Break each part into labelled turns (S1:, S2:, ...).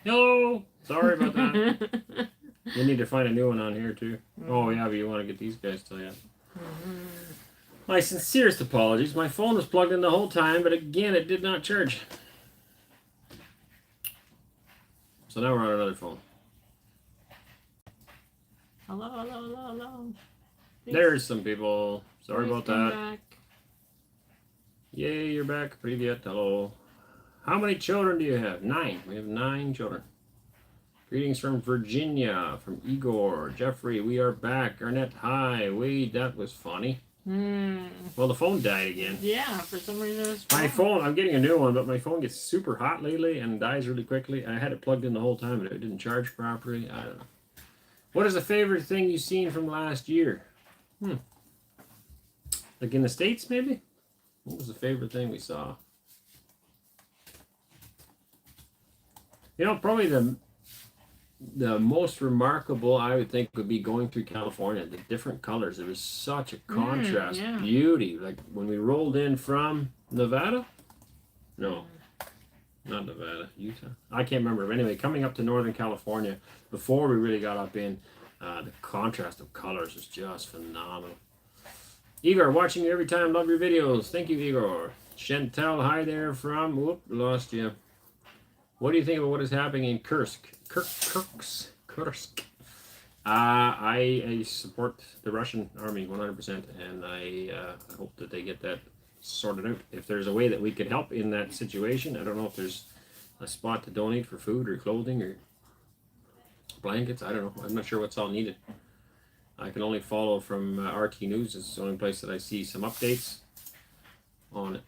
S1: Hello. Sorry about that. We need to find a new one on here too. Oh yeah, but you want to get these guys to you. My sincerest apologies. My phone was plugged in the whole time, but again, it did not charge. So now we're on another phone.
S2: Hello, hello, hello, hello.
S1: There's some people. Sorry about that.
S2: Back.
S1: Yay, you're back. Привет. Hello. How many children do you have? 9. We have 9 children. Greetings from Virginia, from Igor. Jeffrey, we are back. Arnett, hi. Wade, that was funny. Well, the phone died again.
S2: Yeah, for some reason it's
S1: my phone, I'm getting a new one, but my phone gets super hot lately and dies really quickly. I had it plugged in the whole time, but it didn't charge properly. I don't know. What is the favorite thing you've seen from last year? Like in the States, maybe? What was the favorite thing we saw? You know, probably the most remarkable, I would think, would be going through California. The different colors. There was such a contrast.
S2: Yeah.
S1: Beauty. Like when we rolled in from Nevada? No. Not Nevada. Utah? I can't remember. But anyway, coming up to Northern California, before we really got up in, the contrast of colors is just phenomenal. Igor, watching you every time. Love your videos. Thank you, Igor. Chantel, hi there from... Whoop, lost you. What do you think about what is happening in Kursk? Kursk. I support the Russian army 100%, and I hope that they get that sorted out. If there's a way that we could help in that situation, I don't know if there's a spot to donate for food or clothing or blankets. I don't know. I'm not sure what's all needed. I can only follow from RT News. It's the only place that I see some updates on it.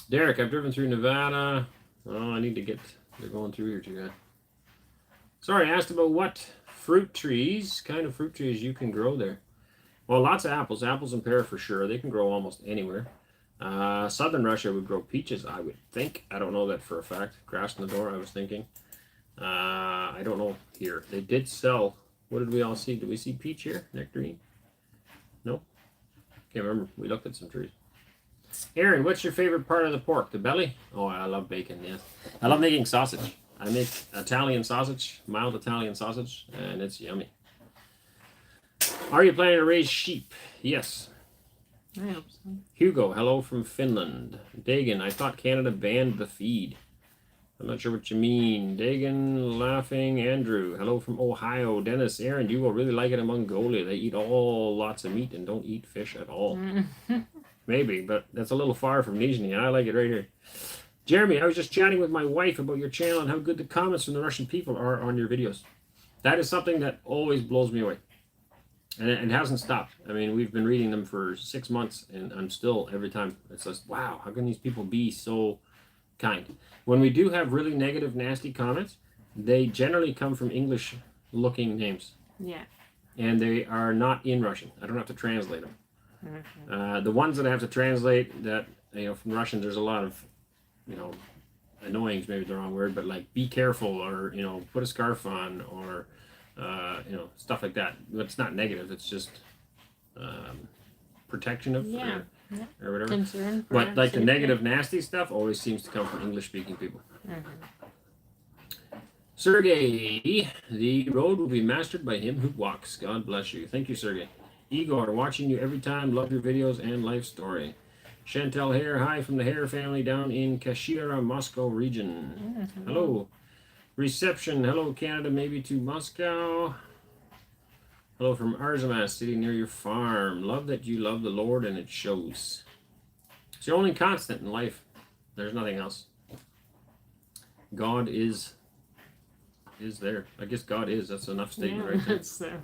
S1: Derek, I've driven through Nevada. Oh, I need to get... They're going through here too, yeah. Sorry, I asked about what kind of fruit trees you can grow there. Well, lots of apples. Apples and pear for sure. They can grow almost anywhere. Southern Russia would grow peaches, I would think. I don't know that for a fact. Krasnodar, I was thinking. I don't know here. They did sell... What did we all see? Did we see peach here? Nectarine? Nope. Can't remember. We looked at some trees. Aaron, what's your favorite part of the pork? The belly? Oh, I love bacon, yes. I love making sausage. I make Italian sausage, mild Italian sausage, and it's yummy. Are you planning to raise sheep? Yes.
S2: I hope so.
S1: Hugo, hello from Finland. Dagan, I thought Canada banned the feed. I'm not sure what you mean. Dagan, laughing. Andrew, hello from Ohio. Dennis, Aaron, you will really like it in Mongolia. They eat lots of meat and don't eat fish at all. Maybe, but that's a little far from Nizhny, and I like it right here. Jeremy, I was just chatting with my wife about your channel and how good the comments from the Russian people are on your videos. That is something that always blows me away. And it hasn't stopped. I mean, we've been reading them for 6 months, and I'm still, every time, it's just, wow, how can these people be so kind? When we do have really negative, nasty comments, they generally come from English-looking names.
S2: Yeah.
S1: And they are not in Russian. I don't have to translate them. The ones that I have to translate that, from Russian, there's a lot of, annoying is maybe the wrong word, but like be careful or, put a scarf on or, stuff like that. But it's not negative. It's just protection of or whatever.
S2: Concern for
S1: but like the
S2: safety.
S1: negative, nasty stuff always seems to come from English-speaking people. Sergey, the road will be mastered by him who walks. God bless you. Thank you, Sergey. Igor, watching you every time. Love your videos and life story. Chantel Hare, hi from the Hare family down in Kashira, Moscow region. Hello. Reception, hello Canada, maybe to Moscow. Hello from Arzamas, sitting near your farm. Love that you love the Lord and it shows. It's your only constant in life. There's nothing else. God is there. I guess God is. That's enough statement right there.
S2: That's there.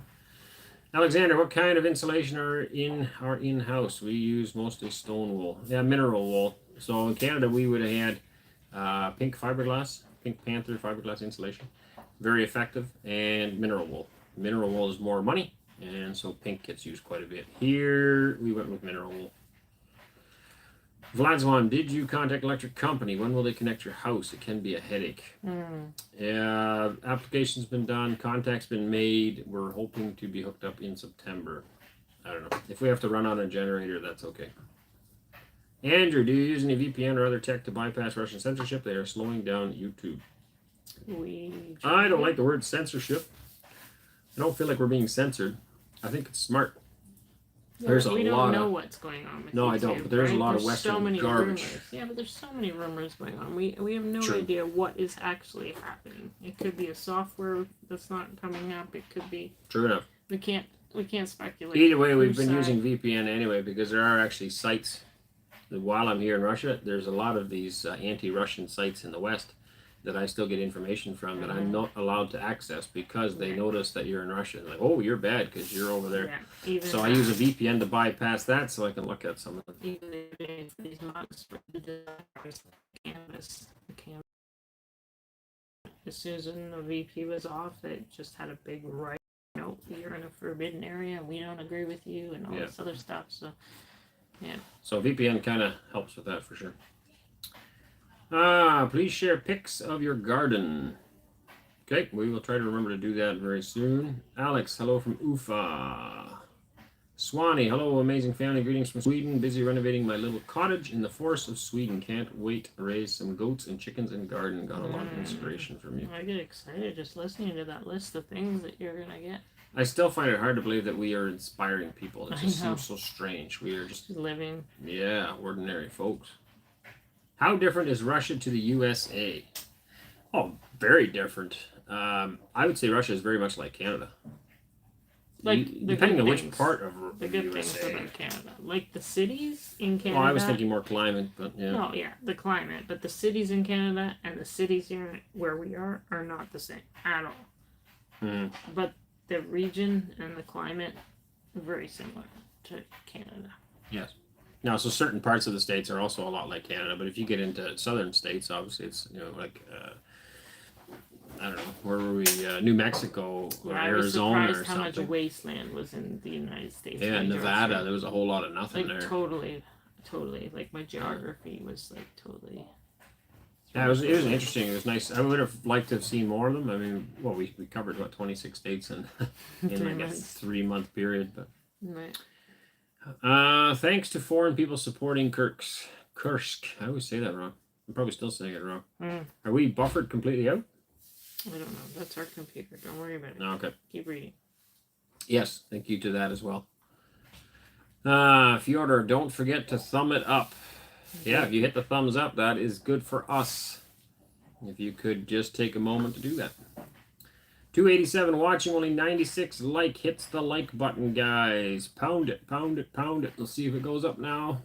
S1: Alexander, what kind of insulation are in our in-house? We use mostly stone wool. Yeah, mineral wool. So in Canada, we would have had pink fiberglass, Pink Panther fiberglass insulation. Very effective. And mineral wool. Mineral wool is more money, and so pink gets used quite a bit. Here, we went with mineral wool. Vladswan, did you contact electric company? When will they connect your house? It can be a headache. Yeah, application's been done. Contact's been made. We're hoping to be hooked up in September. I don't know. If we have to run on a generator, that's okay. Andrew, do you use any VPN or other tech to bypass Russian censorship? They are slowing down YouTube. I don't like the word censorship. I don't feel like we're being censored. I think it's smart.
S2: Yeah,
S1: There's a
S2: we
S1: lot
S2: don't know
S1: of...
S2: what's going on with
S1: No, I
S2: YouTube,
S1: don't, but there's a lot of
S2: There's
S1: Western
S2: so many
S1: garbage.
S2: rumors. Yeah, but there's so many rumors going on. We have no
S1: True.
S2: idea what is actually happening. It could be a software that's not coming up. It could be...
S1: True enough.
S2: We can't speculate.
S1: Either way, we've been using VPN anyway, because there are actually sites that while I'm here in Russia, there's a lot of these anti-Russian sites in the West that I still get information from that I'm not allowed to access because they notice that you're in Russia. They're like, oh, you're bad because you're over there.
S2: Yeah,
S1: so I use a VPN to bypass that so I can look at some of them.
S2: Even if these monks for the canvas, as soon as the VP was off, it just had a big right note. You're in a forbidden area. We don't agree with you, and all this other stuff. So, yeah.
S1: So VPN kind of helps with that for sure. Please share pics of your garden. Okay, we will try to remember to do that very soon. Alex, hello from Ufa. Swanee, hello, amazing family. Greetings from Sweden. Busy renovating my little cottage in the forest of Sweden. Can't wait to raise some goats and chickens and garden. Got a lot of inspiration from you.
S2: I get excited just listening to that list of things that you're going to get.
S1: I still find it hard to believe that we are inspiring people. It just seems so strange. We are just
S2: living.
S1: Yeah, ordinary folks. How different is Russia to the USA? Oh, very different. I would say Russia is very much like Canada.
S2: Like
S1: depending on which part of
S2: the good
S1: USA.
S2: things about Canada, like the cities in Canada.
S1: Well, I was thinking more climate, but yeah.
S2: No, yeah, the climate, but the cities in Canada and the cities here where we are not the same at all. But the region and the climate are very similar to Canada.
S1: Yes. Now, so certain parts of the states are also a lot like Canada, but if you get into southern states, obviously it's, like, I don't know, where were we? New Mexico or Arizona or something. I was surprised how much
S2: wasteland was in the United States.
S1: Yeah, Nevada, there was a whole lot of nothing there.
S2: Totally. Like, my geography was, like, totally...
S1: Yeah, it was interesting. It was nice. I would have liked to have seen more of them. I mean, well, we covered, 26 states in like a 3-month period, but...
S2: Right.
S1: Thanks to foreign people supporting Kursk. I always say that wrong. I'm probably still saying it wrong. Are we buffered completely out?
S2: I don't know. That's our computer. Don't worry about it.
S1: Okay.
S2: Keep reading.
S1: Yes, thank you to that as well. Fyodor, don't forget to thumb it up. Yeah, if you hit the thumbs up, that is good for us. If you could just take a moment to do that. 287 watching, only 96 hits the like button, guys. Pound it, pound it, pound it. Let's see if it goes up now.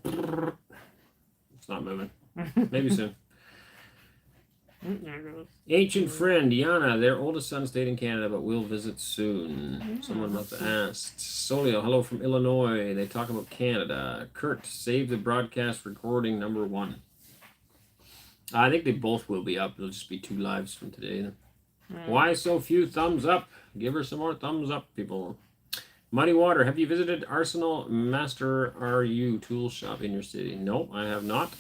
S1: It's not moving. Maybe soon.
S2: There it goes.
S1: Ancient friend, Yana, their oldest son stayed in Canada, but will visit soon. Someone must have asked. Solio, hello from Illinois. They talk about Canada. Kurt, save the broadcast recording number 1. I think they both will be up. It'll just be 2 lives from today then. Why so few thumbs up? Give her some more thumbs up, people. Muddy Water, have you visited Arsenal Master RU tool shop in your city? No, I have not.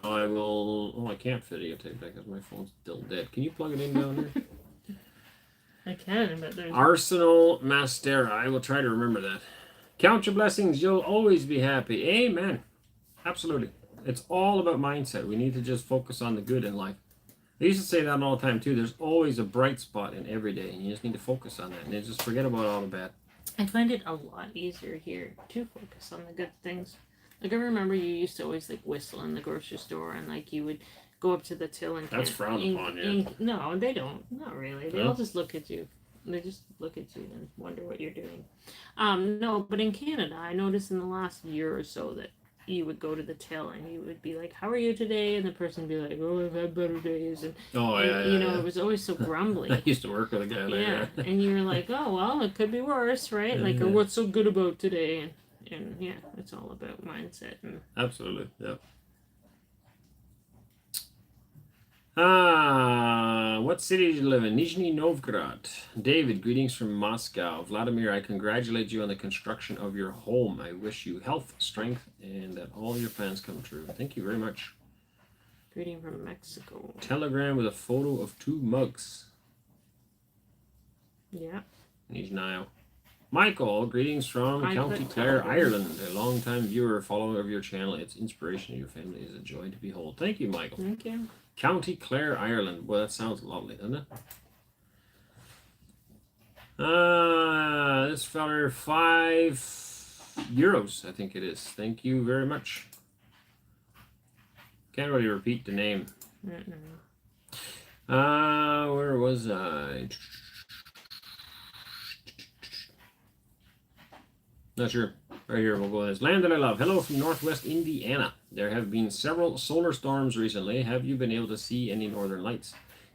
S1: I will... Oh, I can't videotape that because my phone's still dead. Can you plug it in down there?
S2: I can, but there's...
S1: Arsenal Mastera. I will try to remember that. Count your blessings. You'll always be happy. Amen. Absolutely. It's all about mindset. We need to just focus on the good in life. I used to say that all the time, too. There's always a bright spot in every day, and you just need to focus on that. And just forget about all the bad.
S2: I find it a lot easier here to focus on the good things. Like, I remember you used to always, like, whistle in the grocery store, and, like, you would go up to the till and...
S1: That's frowned upon, yeah.
S2: No, they don't. Not really. They all just look at you. They just look at you and wonder what you're doing. No, but in Canada, I noticed in the last year or so that you would go to the till and you would be like, how are you today? And the person would be like, oh, I've had better days. And, it was always so grumbly.
S1: I used to work with a guy there.
S2: Yeah, and you were like, oh, well, it could be worse, right? Like, or what's so good about today? And yeah, it's all about mindset.
S1: Absolutely, yeah. What city do you live in? Nizhny Novgorod. David, greetings from Moscow. Vladimir, I congratulate you on the construction of your home. I wish you health, strength, and that all your plans come true. Thank you very much.
S2: Greeting from Mexico.
S1: Telegram with a photo of 2 mugs.
S2: Yeah.
S1: Nizhny. Michael, greetings from
S2: I
S1: County
S2: could
S1: Clare,
S2: tell.
S1: Ireland. A long-time viewer, follower of your channel. Its inspiration of your family is a joy to behold. Thank you, Michael.
S2: Thank you.
S1: County Clare, Ireland. Well, that sounds lovely, doesn't it? This feller, €5, I think it is. Thank you very much. Can't really repeat the name. Where was I? Not sure. Right here, we'll go as Land That I Love. Hello from Northwest Indiana. There have been several solar storms recently. Have you been able to see any northern lights?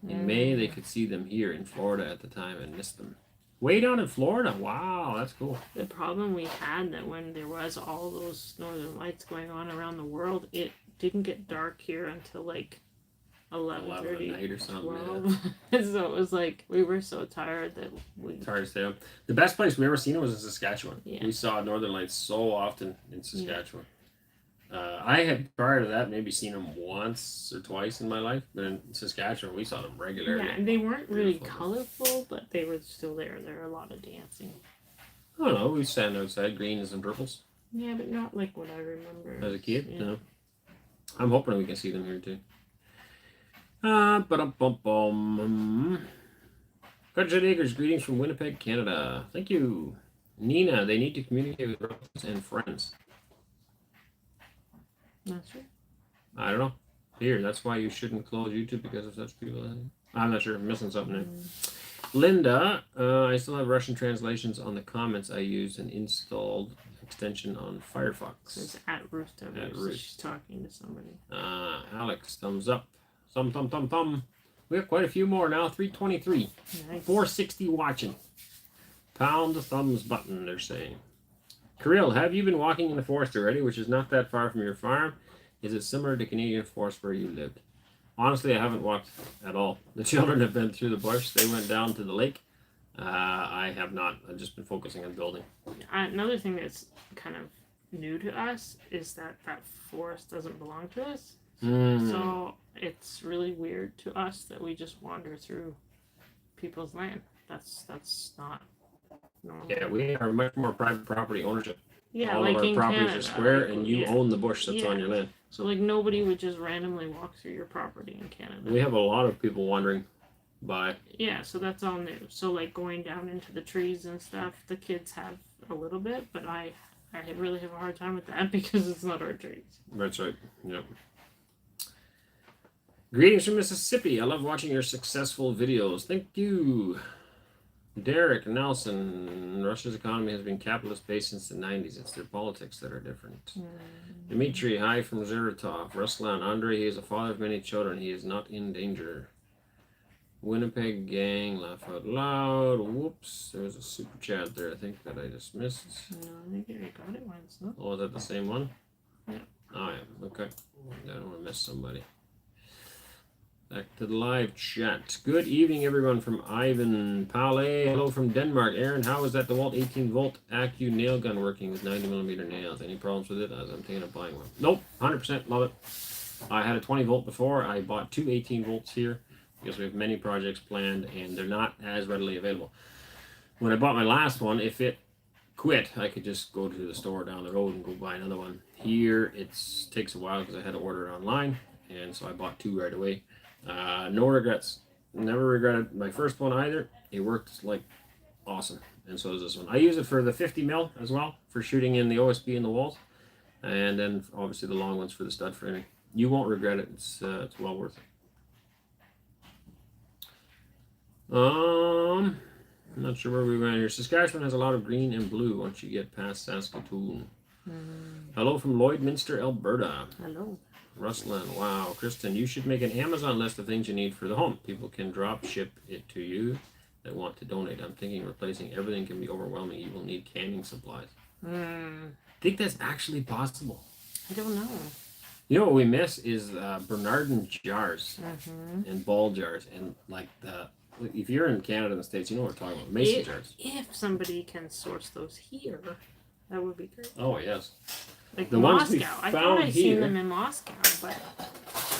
S1: In May, they could see them here in Florida at the time and missed them. Way down in Florida. Wow, that's cool.
S2: The problem we had that when there was all those northern lights going on around the world, it didn't get dark here until like 11:30
S1: at night or something.
S2: 12. So it was like we were so tired that we.
S1: It's hard to stay up. The best place we ever seen it was in Saskatchewan.
S2: Yeah.
S1: We saw northern lights so often in Saskatchewan. I had prior to that maybe seen them once or twice in my life, but in Saskatchewan we saw them regularly.
S2: Yeah, and they weren't really colorful, but they were still there. There were a lot of dancing.
S1: I don't know. We stand outside, greens and purples.
S2: Yeah, but not like what I remember
S1: As a kid,
S2: Yeah.
S1: no. I'm hoping we can see them here too. Budget Acres, greetings from Winnipeg, Canada. Thank you. Nina, they need to communicate with relatives and friends.
S2: Not sure.
S1: I don't know. Here, that's why you shouldn't close YouTube because of such people. I'm not sure. I'm missing something there. Linda, I still have Russian translations on the comments I used and installed extension on Firefox.
S2: It's at Roost over there, so she's talking to somebody.
S1: Alex, thumbs up. Thumb. We have quite a few more now. 323.
S2: Nice.
S1: 460 watching. Pound the thumbs button, they're saying. Kirill, have you been walking in the forest already, which is not that far from your farm? Is it similar to Canadian forest where you lived? Honestly, I haven't walked at all. The children have been through the bush. They went down to the lake. I have not. I've just been focusing on building.
S2: Another thing that's kind of new to us is that forest doesn't belong to us. So it's really weird to us that we just wander through people's land. That's not normal.
S1: Yeah, we are much more private property ownership.
S2: Yeah,
S1: all
S2: like
S1: of our
S2: in
S1: properties
S2: Canada,
S1: are square,
S2: like,
S1: and you own the bush that's on your land.
S2: So like nobody would just randomly walk through your property in Canada.
S1: We have a lot of people wandering by.
S2: Yeah, so that's all new. So like going down into the trees and stuff, the kids have a little bit, but I really have a hard time with that because it's not our trees.
S1: That's right. Yep. Greetings from Mississippi. I love watching your successful videos. Thank you. Derek Nelson. Russia's economy has been capitalist-based since the 90s. It's their politics that are different. Dmitry, hi from Zeratov. Ruslan, Andre, he is a father of many children. He is not in danger. Winnipeg gang, laugh out loud. Whoops. There was a super chat there, I think, that I just missed.
S2: No, I think you got it once, no?
S1: Oh, is that the same one?
S2: Yeah.
S1: Oh, yeah. Okay. I don't want to miss somebody. Back to the live chat. Good evening, everyone, from Ivan Palais. Hello from Denmark. Aaron, how is that DeWalt 18-volt Accu nail gun working with 90mm nails? Any problems with it? As I'm thinking of buying one. Nope, 100% love it. I had a 20-volt before. I bought two 18-volts here because we have many projects planned, and they're not as readily available. When I bought my last one, if it quit, I could just go to the store down the road and go buy another one. Here, it takes a while because I had to order it online, and so I bought two right away. No regrets. Never regretted my first one either. It worked like awesome, and so does this one. I use it for the 50mm as well for shooting in the OSB in the walls, and then obviously the long ones for the stud framing. You won't regret it. It's well worth it. I'm not sure where we went here. Saskatchewan has a lot of green and blue once you get past Saskatoon. Hello from Lloydminster, Alberta.
S2: Hello.
S1: Ruslan, wow. Kristen, you should make an Amazon list of things you need for the home. People can drop ship it to you that want to donate. I'm thinking replacing everything can be overwhelming. You will need canning supplies. Think that's actually possible?
S2: I don't know.
S1: You know what we miss is Bernardin jars and ball jars. And like if you're in Canada and the States, you know what we're talking about. Mason jars.
S2: If somebody can source those here, that would be great.
S1: Oh, yes.
S2: Like
S1: the
S2: Moscow.
S1: ones we
S2: I thought
S1: found
S2: I'd
S1: here,
S2: seen them in Moscow, but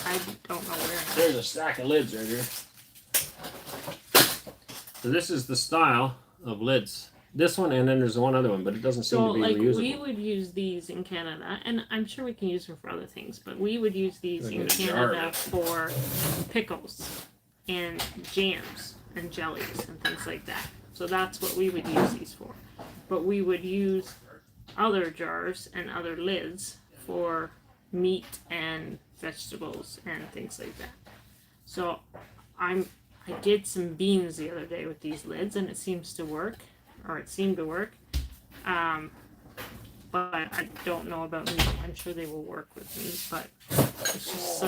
S2: I don't know where.
S1: There's a stack of lids right here. So this is the style of lids this one, and then there's one other one, but it doesn't seem
S2: So,
S1: to be
S2: like,
S1: reusable.
S2: we would use these in Canada, and I'm sure we can use them for other things, but we would use these
S1: Like
S2: in
S1: a jar
S2: Canada
S1: of it.
S2: for pickles and jams and jellies and things like that. So that's what we would use these for. But we would use other jars and other lids for meat and vegetables and things like that. So I did some beans the other day with these lids, and it seems to work, or it seemed to work. But I don't know about meat. I'm sure they will work with meat, but it's just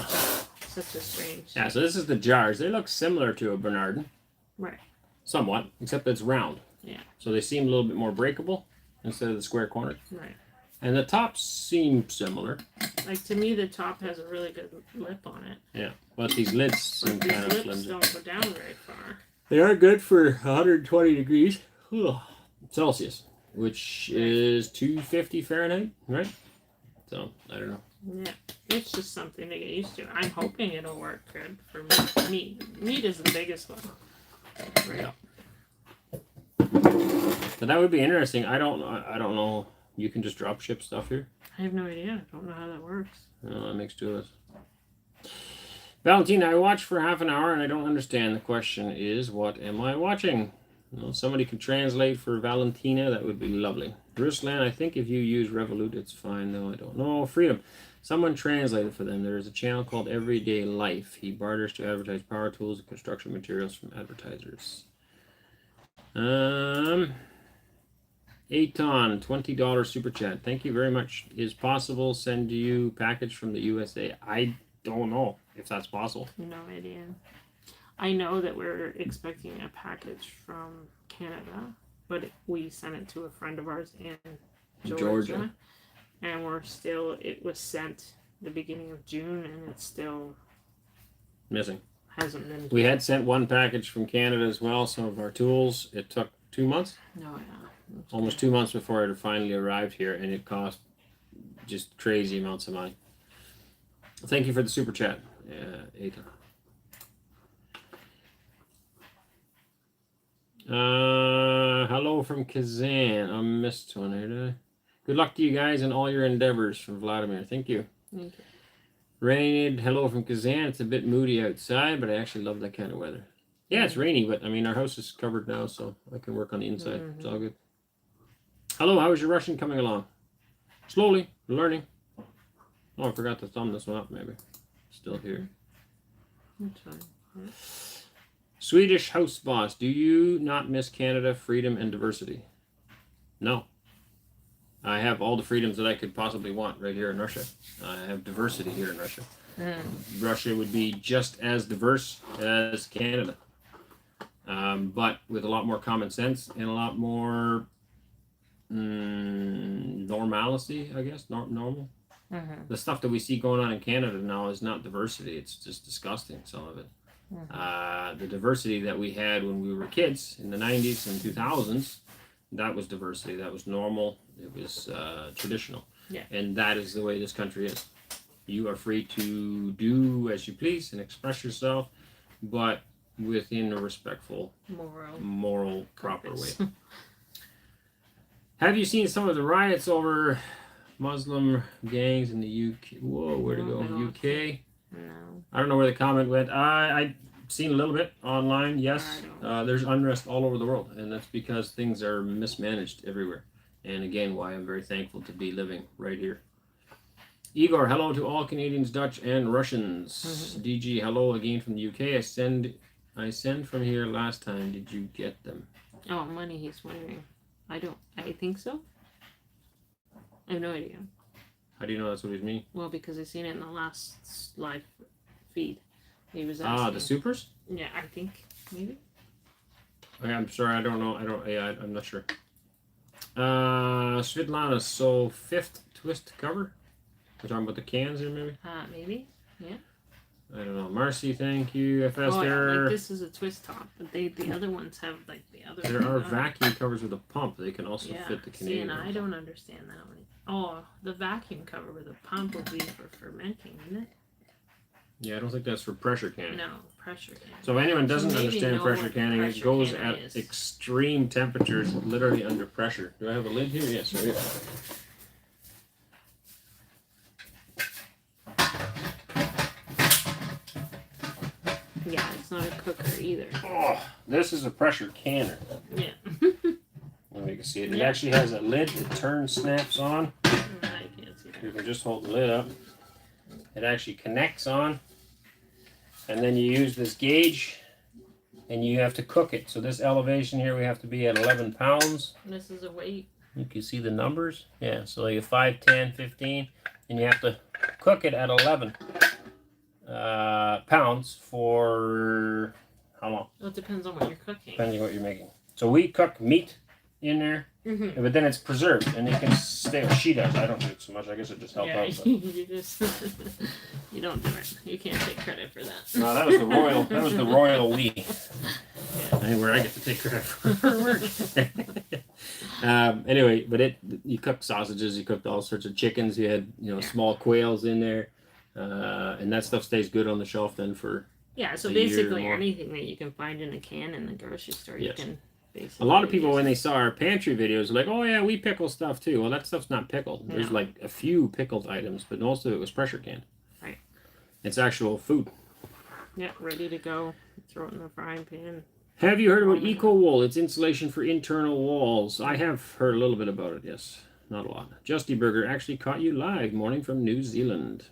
S2: such a strange.
S1: Yeah, so this is the jars. They look similar to a Bernardin.
S2: Right.
S1: Somewhat, except it's round.
S2: Yeah.
S1: So they seem a little bit more breakable instead of the square corner.
S2: Right.
S1: And the tops seem similar.
S2: Like, to me, the top has a really good lip on it.
S1: Yeah, but these lids seem
S2: But
S1: kind
S2: these
S1: of
S2: lips
S1: flimsy.
S2: don't go down very far.
S1: They are good for 120 degrees Celsius, which is 250 Fahrenheit, right? So, I don't know.
S2: Yeah. It's just something to get used to. I'm hoping it'll work good for meat. Meat is the biggest one. Right.
S1: Yeah. But that would be interesting. I don't know. You can just drop ship stuff here.
S2: I have no idea. I don't know how that works.
S1: That makes two of us. Valentina, I watched for half an hour and I don't understand. The question is, what am I watching? Well, somebody can translate for Valentina. That would be lovely. Ruslan, I think if you use Revolut, it's fine, though. I don't know. Freedom. Someone translated for them. There is a channel called Everyday Life. He barters to advertise power tools and construction materials from advertisers. Aton, $20 super chat. Thank you very much. Is possible send you package from the USA? I don't know if that's possible.
S2: No idea. I know that we're expecting a package from Canada, but we sent it to a friend of ours in Georgia. And it was sent the beginning of June, and it's still
S1: Missing.
S2: hasn't been.
S1: We had sent one package from Canada as well, some of our tools. It took 2 months.
S2: No, yeah.
S1: Almost 2 months before it finally arrived here, and it cost just crazy amounts of money. Thank you for the super chat, Aton. Hello from Kazan. I missed one here, did I? Good luck to you guys in all your endeavors from Vladimir. Thank you.
S2: Okay.
S1: Rained. Hello from Kazan. It's a bit moody outside, but I actually love that kind of weather. Yeah, it's rainy, but I mean, our house is covered now, so I can work on the inside. It's all good. Hello, how is your Russian coming along? Slowly, learning. Oh, I forgot to thumb this one up, maybe. Still here.
S2: That's fine. Yeah.
S1: Swedish house boss, do you not miss Canada, freedom, and diversity? No. I have all the freedoms that I could possibly want right here in Russia. I have diversity here in Russia. Russia would be just as diverse as Canada, but with a lot more common sense and a lot more normalcy, I guess. Normal. The stuff that we see going on in Canada now is not diversity. It's just disgusting, some of it. The diversity that we had when we were kids in the 90s and 2000s, that was diversity. That was normal. It was traditional.
S2: Yeah.
S1: And that is the way this country is. You are free to do as you please and express yourself, but within a respectful, moral proper way. Have you seen some of the riots over Muslim gangs in the UK? Whoa, where'd it go? UK?
S2: No.
S1: I don't know where the comment went. I've seen a little bit online, yes. There's unrest all over the world, and that's because things are mismanaged everywhere. And again, why I'm very thankful to be living right here. Igor, hello to all Canadians, Dutch, and Russians. DG, hello again from the UK. I sent from here last time. Did you get them?
S2: Oh, money, he's wondering. I think so. I have no idea.
S1: How do you know that's what it means?
S2: Well, because I seen it in the last live feed. He was asking.
S1: The supers?
S2: Yeah, I think maybe.
S1: Okay, I'm sorry, I don't know. I'm not sure. Svetlana, so 5th twist cover? We're talking about the cans here, maybe?
S2: Maybe. Yeah.
S1: I don't know. Marcy, thank you. FS,
S2: Oh,
S1: there.
S2: yeah, like this is a twist top, but the other ones have like the other.
S1: There are vacuum covers with a pump. They can also fit the
S2: See,
S1: Canadian.
S2: and I don't understand that one. Oh, the vacuum cover with a pump would be for fermenting, isn't it?
S1: Yeah, I don't think that's for pressure canning.
S2: No, pressure canning.
S1: So if anyone doesn't
S2: maybe
S1: understand
S2: know
S1: pressure
S2: what
S1: canning,
S2: pressure
S1: it goes
S2: canning
S1: at
S2: is.
S1: extreme temperatures, literally under pressure. Do I have a lid here? Yes, right here.
S2: Yeah, it's not a cooker either.
S1: Oh, this is a pressure canner.
S2: Yeah.
S1: Let me see it. It
S2: Yeah.
S1: actually has a lid that turns, snaps on.
S2: I can't see
S1: You
S2: that.
S1: can just hold the lid up. It actually connects on. And then you use this gauge and you have to cook it. So this elevation here, we have to be at 11 pounds.
S2: This is a weight.
S1: You can see the numbers. Yeah, so you 5, 10, 15. And you have to cook it at 11 pounds for how long?
S2: Well, it depends on what you're cooking.
S1: Depending on what you're making. So we cook meat in there, but then it's preserved and it can stay. She does. I don't do it so much. I guess it just helped out. But.
S2: you just you don't do it. You can't take credit for that.
S1: No, that was the royal. That was the royal we. Where I get to take credit for her work. Anyway, but you cooked sausages. You cooked all sorts of chickens. You had small quails in there, and that stuff stays good on the shelf then for.
S2: Yeah, so basically anything that you can find in a can in the grocery store, you can.
S1: A lot of people, when they saw our pantry videos, are like, "Oh yeah, we pickle stuff too." Well, that stuff's not pickled. There's like a few pickled items, but most of it was pressure canned.
S2: Right.
S1: It's actual food.
S2: Yeah, ready to go. Throw it in the frying pan.
S1: Have you heard about Eco Wool? It's insulation for internal walls. I have heard a little bit about it. Yes, not a lot. Justy Burger actually caught you live morning from New Zealand.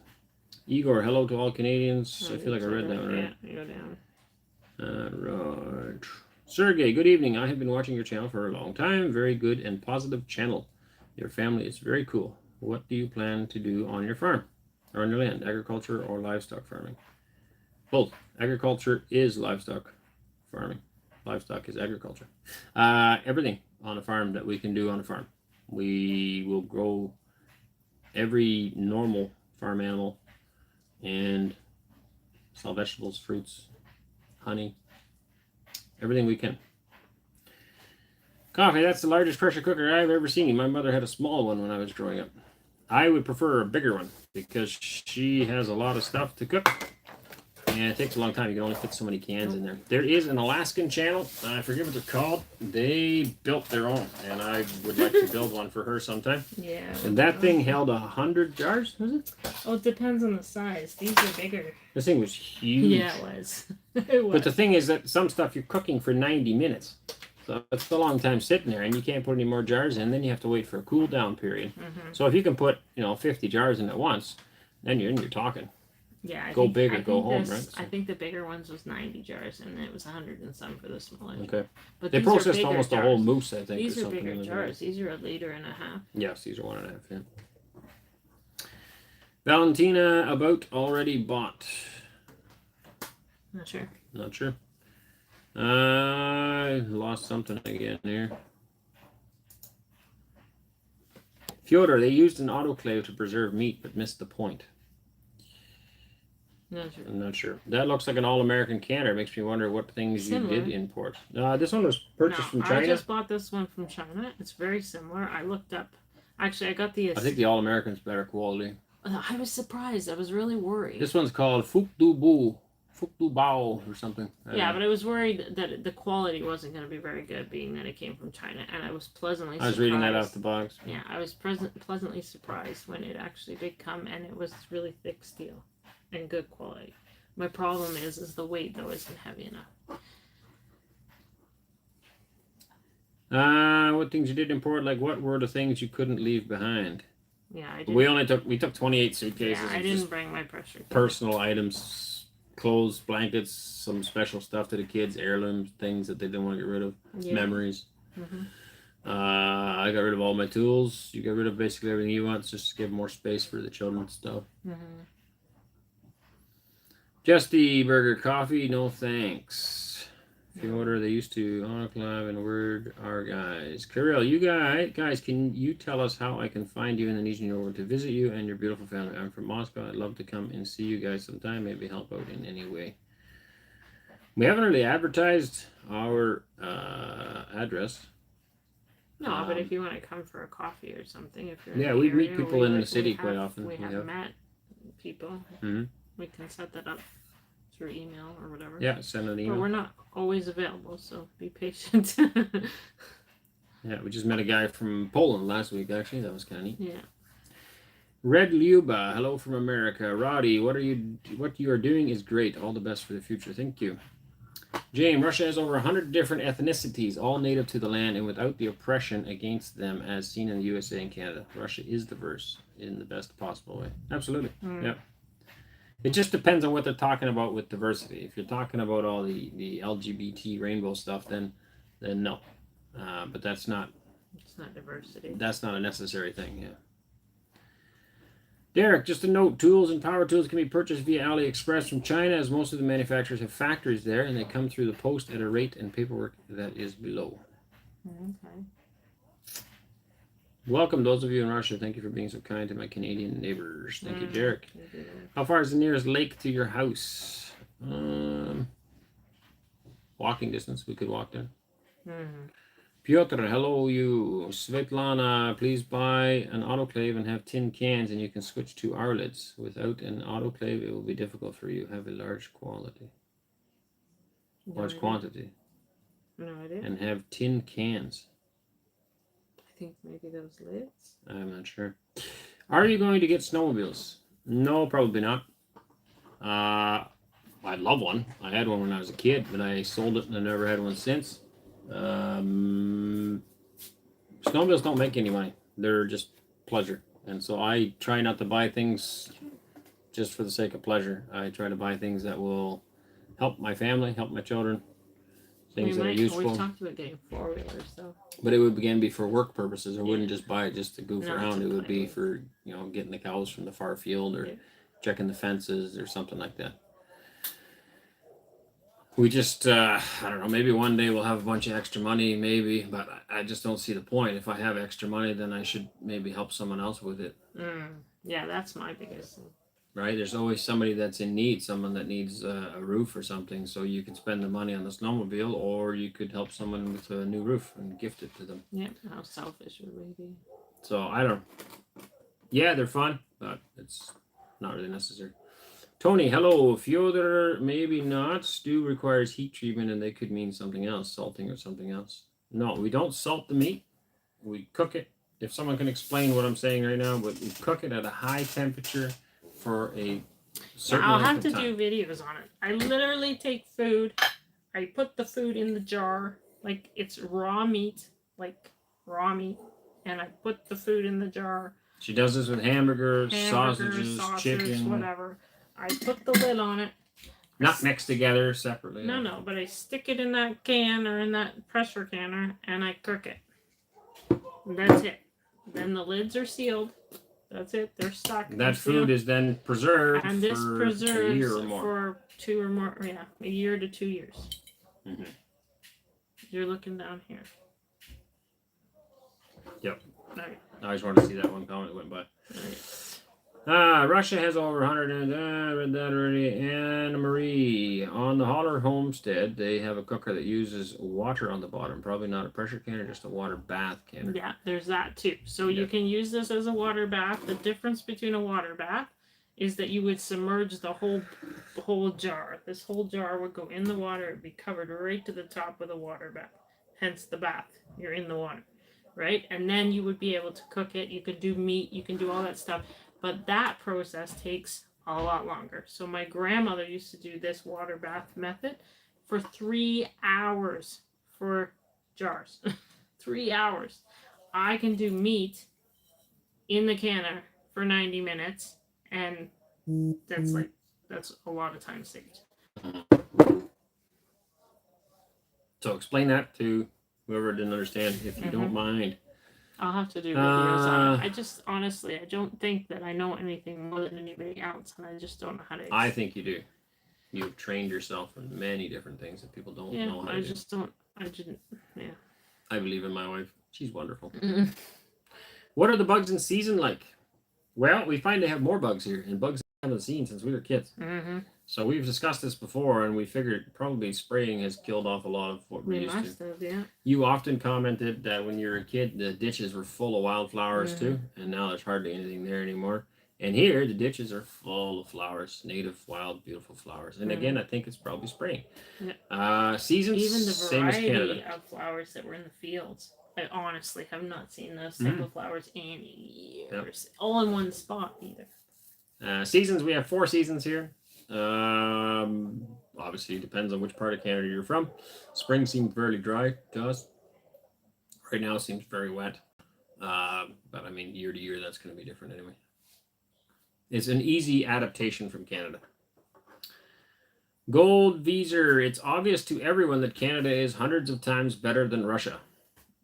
S1: Igor, hello to all Canadians. I feel like I read that one, right?
S2: Yeah, go down.
S1: Right. Sergey, good evening. I have been watching your channel for a long time. Very good and positive channel. Your family is very cool. What do you plan to do on your farm or on your land? Agriculture or livestock farming? Both. Agriculture is livestock farming. Livestock is agriculture. Everything on a farm that we can do on a farm. We will grow every normal farm animal and sell vegetables, fruits, honey. Everything we can. Coffee, that's the largest pressure cooker I've ever seen. My mother had a small one when I was growing up. I would prefer a bigger one because she has a lot of stuff to cook. And it takes a long time. You can only fit so many cans in there. There is an Alaskan channel. I forget what they're called. They built their own. And I would like to build one for her sometime.
S2: Yeah.
S1: And that thing held 100 jars, was it?
S2: Oh, it depends on the size. These are bigger.
S1: This thing was huge.
S2: Yeah, it was. It was.
S1: But the thing is that some stuff you're cooking for 90 minutes. So it's a long time sitting there, and you can't put any more jars in. Then you have to wait for a cool down period. So if you can put 50 jars in at once, then you're talking.
S2: Yeah,
S1: go big or go home, right?
S2: I think the bigger ones was 90 jars, and it was 100 and some for the smaller.
S1: Okay.
S2: But
S1: they processed almost a whole moose, I think.
S2: These are bigger jars. These are 1.5 liters.
S1: Yes, these are 1.5. Yeah. Valentina, about already bought.
S2: Not sure.
S1: Not sure. I lost something again here. Fyodor, they used an autoclave to preserve meat, but missed the point.
S2: Not sure.
S1: I'm not sure. That looks like an all-American canner. Makes me wonder what things you did import. This one was purchased from China.
S2: I just bought this one from China. It's very similar. I looked up. Actually, I got the.
S1: I think the all-American's better quality.
S2: I was surprised. I was really worried.
S1: This one's called Phuc Du Bao or something.
S2: Yeah, but I was worried that the quality wasn't going to be very good, being that it came from China, and I was pleasantly surprised.
S1: I was reading that off the box.
S2: Yeah, I was pleasantly surprised when it actually did come, and it was really thick steel and good quality. My problem is the weight, though, isn't heavy enough.
S1: What things you did import? Like, what were the things you couldn't leave behind?
S2: Yeah, I did.
S1: We took 28 suitcases.
S2: Yeah, I didn't bring my pressure cooker.
S1: Personal items, clothes, blankets, some special stuff to the kids, heirlooms, things that they didn't want to get rid of, memories. I got rid of all my tools. You got rid of basically everything you want, just to give more space for the children's stuff. Justy Burger Coffee, no thanks. If you order, they used to autoclave and word our guys. Kirill, you guys, can you tell us how I can find you in the Nizhny Novgorod to visit you and your beautiful family? I'm from Moscow. I'd love to come and see you guys sometime. Maybe help out in any way. We haven't really advertised our address.
S2: No, but if you want to come for a coffee or something, if you're
S1: we meet people in the city quite often.
S2: We have met people. We can set that up through email or whatever.
S1: Yeah, send an
S2: But
S1: email.
S2: we're not always available, so be patient.
S1: Yeah, we just met a guy from Poland last week, actually. That was kind of neat.
S2: Yeah.
S1: Red Luba, hello from America. Roddy, what you are doing is great. All the best for the future. Thank you. Jane, Russia has over 100 different ethnicities, all native to the land and without the oppression against them as seen in the USA and Canada. Russia is diverse in the best possible way. Absolutely. Yeah. It just depends on what they're talking about with diversity. If you're talking about all the LGBT rainbow stuff, then no. But that's not.
S2: It's not diversity.
S1: That's not a necessary thing. Yeah. Derek, just a note: tools and power tools can be purchased via AliExpress from China, as most of the manufacturers have factories there, and they come through the post at a rate and paperwork that is below.
S2: Okay.
S1: Welcome, those of you in Russia. Thank you for being so kind to my Canadian neighbors. Thank you, Derek. How far is the nearest lake to your house? Walking distance. We could walk there. Piotr, hello you. Svetlana, please buy an autoclave and have tin cans and you can switch to our lids. Without an autoclave, it will be difficult for you. Have a large quality. Large quantity.
S2: No idea.
S1: And have tin cans.
S2: I think maybe those lids.
S1: I'm not sure. Are you going to get snowmobiles? No, probably not. I'd love one. I had one when I was a kid, but I sold it and I never had one since. Snowmobiles don't make any money. They're just pleasure. And so I try not to buy things just for the sake of pleasure. I try to buy things that will help my family, help my children, things that are useful.
S2: We've talked about getting four-wheelers, though.
S1: But it would again be for work purposes. I wouldn't just buy it just to goof around. It would be
S2: with.
S1: for, getting the cows from the far field or checking the fences or something like that. We just, I don't know, maybe one day we'll have a bunch of extra money, maybe, but I just don't see the point. If I have extra money, then I should maybe help someone else with it.
S2: Yeah, that's my biggest thing.
S1: Right? There's always somebody that's in need, someone that needs a roof or something, so you can spend the money on the snowmobile, or you could help someone with a new roof and gift it to them.
S2: Yeah, how selfish would we be?
S1: So, I don't know. Yeah, they're fun, but it's not really necessary. Tony, hello. Fyodor, maybe not. Stew requires heat treatment and they could mean something else, salting or something else. No, we don't salt the meat. We cook it. If someone can explain what I'm saying right now, but we cook it at a high temperature for a certain
S2: I'll
S1: length
S2: have to
S1: of time.
S2: do videos on it. I literally take food, I put the food in the jar, like it's raw meat, and I put the food in the jar.
S1: She does this with hamburgers, sausages, chicken.
S2: Whatever. I put the lid on it.
S1: Not mixed together separately.
S2: No, but I stick it in that can or in that pressure canner and I cook it. And that's it. Then the lids are sealed. That's it. They're stuck.
S1: That food is then preserved
S2: and this
S1: for
S2: preserves
S1: a year or more.
S2: For 2 or more, a year to 2 years.
S1: Mm-hmm.
S2: You're looking down here.
S1: Yep.
S2: All right.
S1: I just wanted to see that one comment that went by. Russia has over 100, and I read that already. Anne Marie, on the Holler homestead, they have a cooker that uses water on the bottom. Probably not a pressure canner, just a water bath canner.
S2: Yeah, there's that too. So you can use this as a water bath. The difference between a water bath is that you would submerge the whole jar. This whole jar would go in the water. It'd be covered right to the top with a water bath. Hence the bath. You're in the water, right? And then you would be able to cook it. You could do meat. You can do all that stuff. But that process takes a lot longer. So my grandmother used to do this water bath method for 3 hours for jars. 3 hours. I can do meat in the canner for 90 minutes, and that's a lot of time saved.
S1: So explain that to whoever didn't understand, if you don't mind.
S2: I'll have to do videos on it. I don't think that I know anything more than anybody else, and I just don't know how to.
S1: I think you do. You've trained yourself in many different things that people don't know how to do.
S2: Yeah.
S1: I believe in my wife. She's wonderful. What are the bugs in season like? Well, we find they have more bugs here, and bugs we haven't seen since we were kids. So we've discussed this before, and we figured probably spraying has killed off a lot of what we used to.
S2: Have, yeah.
S1: You often commented that when you were a kid, the ditches were full of wildflowers too, and now there's hardly anything there anymore. And here, the ditches are full of flowers, native, wild, beautiful flowers. And again, I think it's probably spring.
S2: Yeah.
S1: Seasons,
S2: Even the
S1: same as Canada.
S2: variety of flowers that were in the fields. I honestly have not seen those type of flowers in years. All in one spot either.
S1: Seasons, we have 4 seasons here. Obviously, it depends on which part of Canada you're from. Spring seems fairly dry to us. Right now, it seems very wet. But I mean, year to year, that's going to be different anyway. It's an easy adaptation from Canada. Gold Visa. It's obvious to everyone that Canada is hundreds of times better than Russia.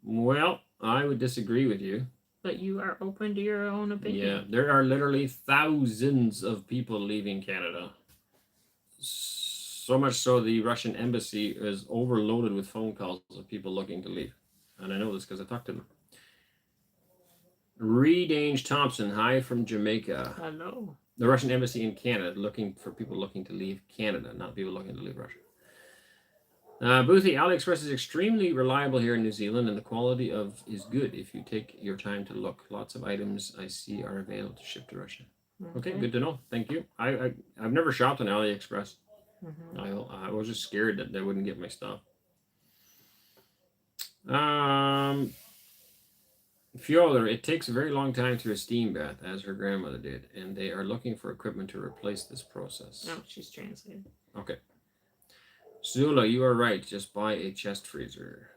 S1: Well, I would disagree with you.
S2: But you are open to your own opinion.
S1: Yeah, there are literally thousands of people leaving Canada. So much so the Russian embassy is overloaded with phone calls of people looking to leave. And I know this because I talked to them. Reed Thompson, hi from Jamaica.
S2: Hello.
S1: The Russian embassy in Canada looking for people looking to leave Canada, not people looking to leave Russia. Boothie, AliExpress is extremely reliable here in New Zealand, and the quality is good if you take your time to look. Lots of items I see are available to ship to Russia. Okay, good to know. Thank you. I've never shopped on AliExpress. I was just scared that they wouldn't get my stuff. Fjoller, it takes a very long time to a steam bath, as her grandmother did, and they are looking for equipment to replace this process.
S2: No, she's translated.
S1: Okay. Zula, you are right. Just buy a chest freezer.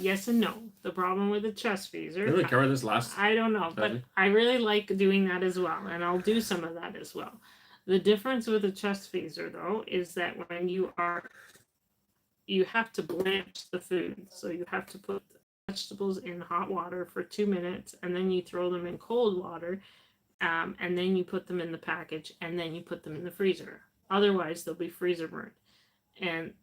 S2: Yes and no. The problem with the chest freezer.
S1: Did we cover this last?
S2: I don't know, but I really like doing that as well, and I'll do some of that as well. The difference with a chest freezer, though, is that when you have to blanch the food, so you have to put vegetables in hot water for 2 minutes, and then you throw them in cold water, and then you put them in the package, and then you put them in the freezer. Otherwise, they'll be freezer burnt. And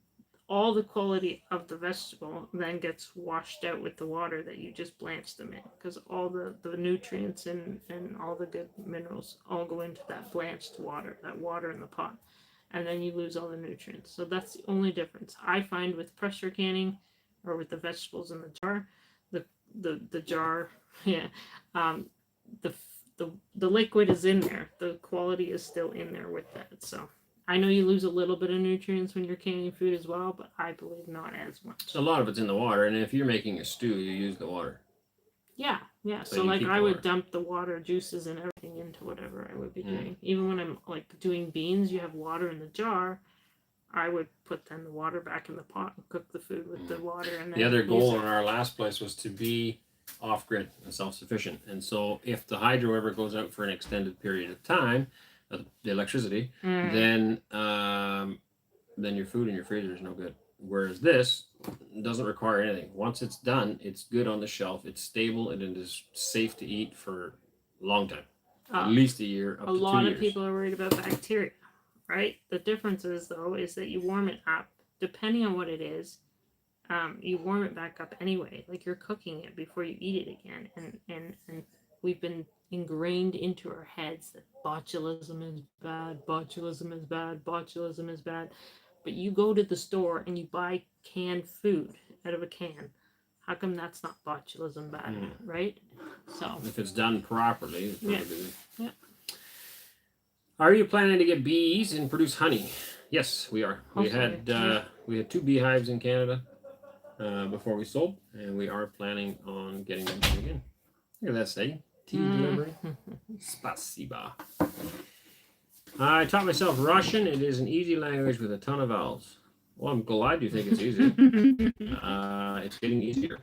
S2: all the quality of the vegetable then gets washed out with the water that you just blanched them in, because all the nutrients and all the good minerals all go into that blanched water, that water in the pot. And then you lose all the nutrients. So that's the only difference. I find with pressure canning or with the vegetables in the jar, the jar, the liquid is in there. The quality is still in there with that. So I know you lose a little bit of nutrients when you're canning food as well, but I believe not as much.
S1: A lot of it's in the water, and if you're making a stew, you use the water.
S2: Yeah. So like I would dump the water, juices, and everything into whatever I would be doing. Even when I'm like doing beans, you have water in the jar. I would put then the water back in the pot and cook the food with the water. And then
S1: the other goal in our last place was to be off-grid and self-sufficient. And so if the hydro ever goes out for an extended period of time, the electricity, then your food in your freezer is no good. Whereas this doesn't require anything. Once it's done, it's good on the shelf. It's stable and it is safe to eat for a long time. At least a year, up to 2 years.
S2: A lot of people are worried about bacteria, right? The difference is, though, is that you warm it up. Depending on what it is, you warm it back up anyway. Like you're cooking it before you eat it again. And we've been ingrained into our heads that botulism is bad, botulism is bad, botulism is bad. But you go to the store and you buy canned food out of a can. How come that's not botulism bad, right? So
S1: if it's done properly, it's probably
S2: yeah.
S1: Are you planning to get bees and produce honey? Yes, we are. Hopefully. We had 2 beehives in Canada before we sold, and we are planning on getting them again. Look at that say. Tea delivery. Spasiba. I taught myself Russian. It is an easy language with a ton of vowels. Well, I'm glad you think it's easy. It's getting easier.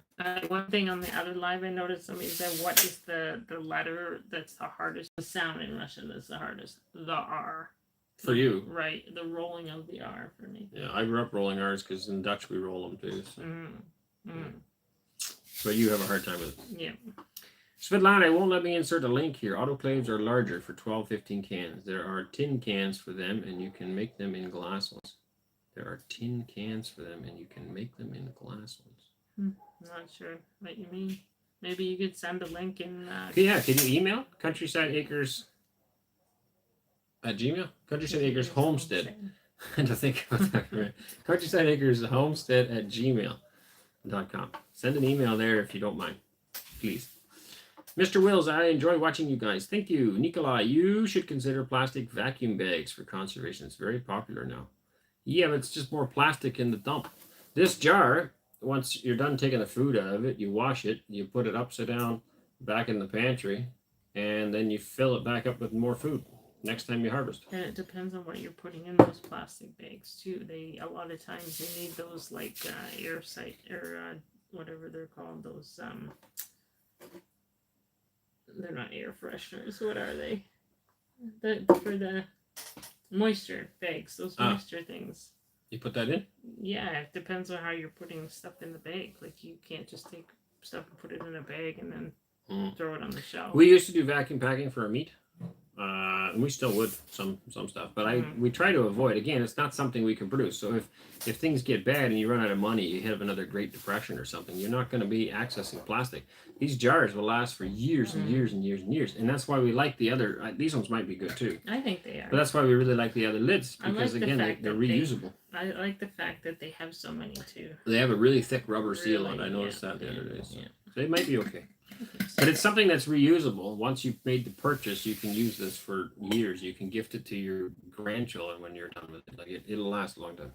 S2: One thing on the other live I noticed somebody said, what is the letter that's the hardest? The sound in Russian that's the hardest. The R.
S1: For you.
S2: Right. The rolling of the R for me.
S1: Yeah, I grew up rolling R's because in Dutch we roll them too. So. But you have a hard time with it.
S2: Yeah.
S1: Svetlana won't let me insert a link here. Autoclaves are larger for 12-15 cans. There are tin cans for them, and you can make them in glass ones. There are tin cans for them, and you can make them in glass ones.
S2: I'm not sure what you mean. Maybe you could send a link in...
S1: Yeah, can you email Countrysideacres at Gmail? Countryside Acres Homestead. And to think about that, right? Countryside Acres Homestead at gmail.com. Send an email there if you don't mind, please. Mr. Wills, I enjoy watching you guys. Thank you. Nikolai, you should consider plastic vacuum bags for conservation. It's very popular now. Yeah, but it's just more plastic in the dump. This jar, once you're done taking the food out of it, you wash it, you put it upside down back in the pantry, and then you fill it back up with more food next time you harvest.
S2: And it depends on what you're putting in those plastic bags too. They a lot of times they need those like air sight or whatever they're called. Those they're not air fresheners. What are they? For the moisture bags. Those moisture things.
S1: You put that in?
S2: Yeah, it depends on how you're putting stuff in the bag. Like you can't just take stuff and put it in a bag and then throw it on the shelf.
S1: We used to do vacuum packing for our meat. And we still would some stuff, but we try to avoid. Again, it's not something we can produce. So if things get bad and you run out of money, you have another Great Depression or something, you're not going to be accessing plastic. These jars will last for years and years and years and years, and that's why we like the other. These ones might be good too.
S2: I think they are.
S1: But that's why we really like the other lids because
S2: like
S1: again they're reusable.
S2: I like the fact that they have so many too.
S1: They have a really thick rubber seal on it. I noticed that the other day. So they might be okay. But it's something that's reusable. Once you've made the purchase, you can use this for years. You can gift it to your grandchildren when you're done with it. Like it'll last a long time.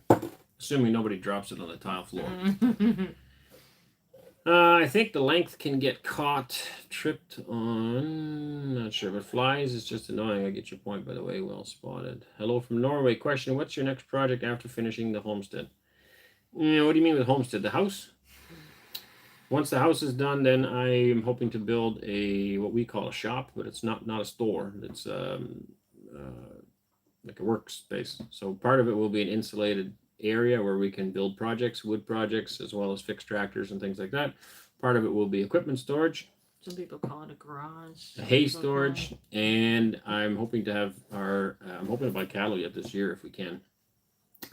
S1: Assuming nobody drops it on the tile floor. I think the length can get caught, tripped on. Not sure, but flies is just annoying. I get your point, by the way. Well spotted. Hello from Norway. Question, what's your next project after finishing the homestead? What do you mean with homestead? The house? Once the house is done, then I am hoping to build what we call a shop, but it's not a store. It's like a workspace. So part of it will be an insulated area where we can build projects, wood projects, as well as fix tractors and things like that. Part of it will be equipment storage.
S2: Some people call it a garage.
S1: Hay storage, and I'm hoping to have I'm hoping to buy cattle yet this year if we can,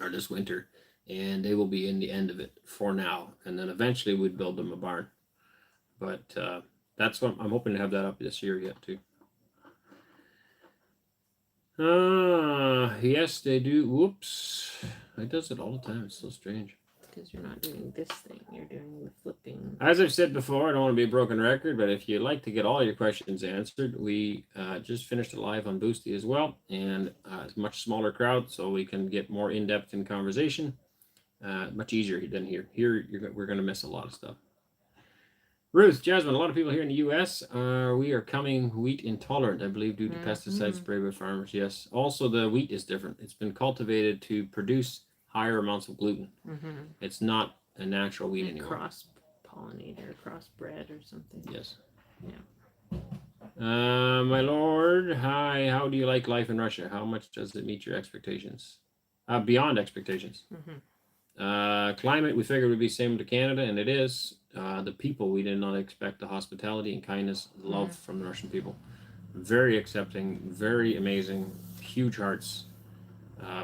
S1: or this winter. And they will be in the end of it for now, and then eventually we'd build them a barn. But that's what I'm hoping to have that up this year yet too. Yes, they do. Whoops, it does it all the time. It's so strange.
S2: Because you're not doing this thing, you're doing the flipping.
S1: As I've said before, I don't want to be a broken record, but if you'd like to get all your questions answered, we just finished a live on Boosty as well, and it's a much smaller crowd, so we can get more in-depth in conversation. Much easier than here. Here, we're going to miss a lot of stuff. Ruth, Jasmine, a lot of people here in the U.S. We are coming wheat intolerant, I believe, due to pesticide spray by farmers. Yes. Also, the wheat is different. It's been cultivated to produce higher amounts of gluten. It's not a natural wheat anymore.
S2: Cross-pollinated, crossbred or something.
S1: Yes.
S2: Yeah.
S1: My lord, hi. How do you like life in Russia? How much does it meet your expectations? Beyond expectations. Climate, we figured would be same to Canada, and it is. The people, we did not expect the hospitality and kindness, love from the Russian people. Very accepting, very amazing, huge hearts.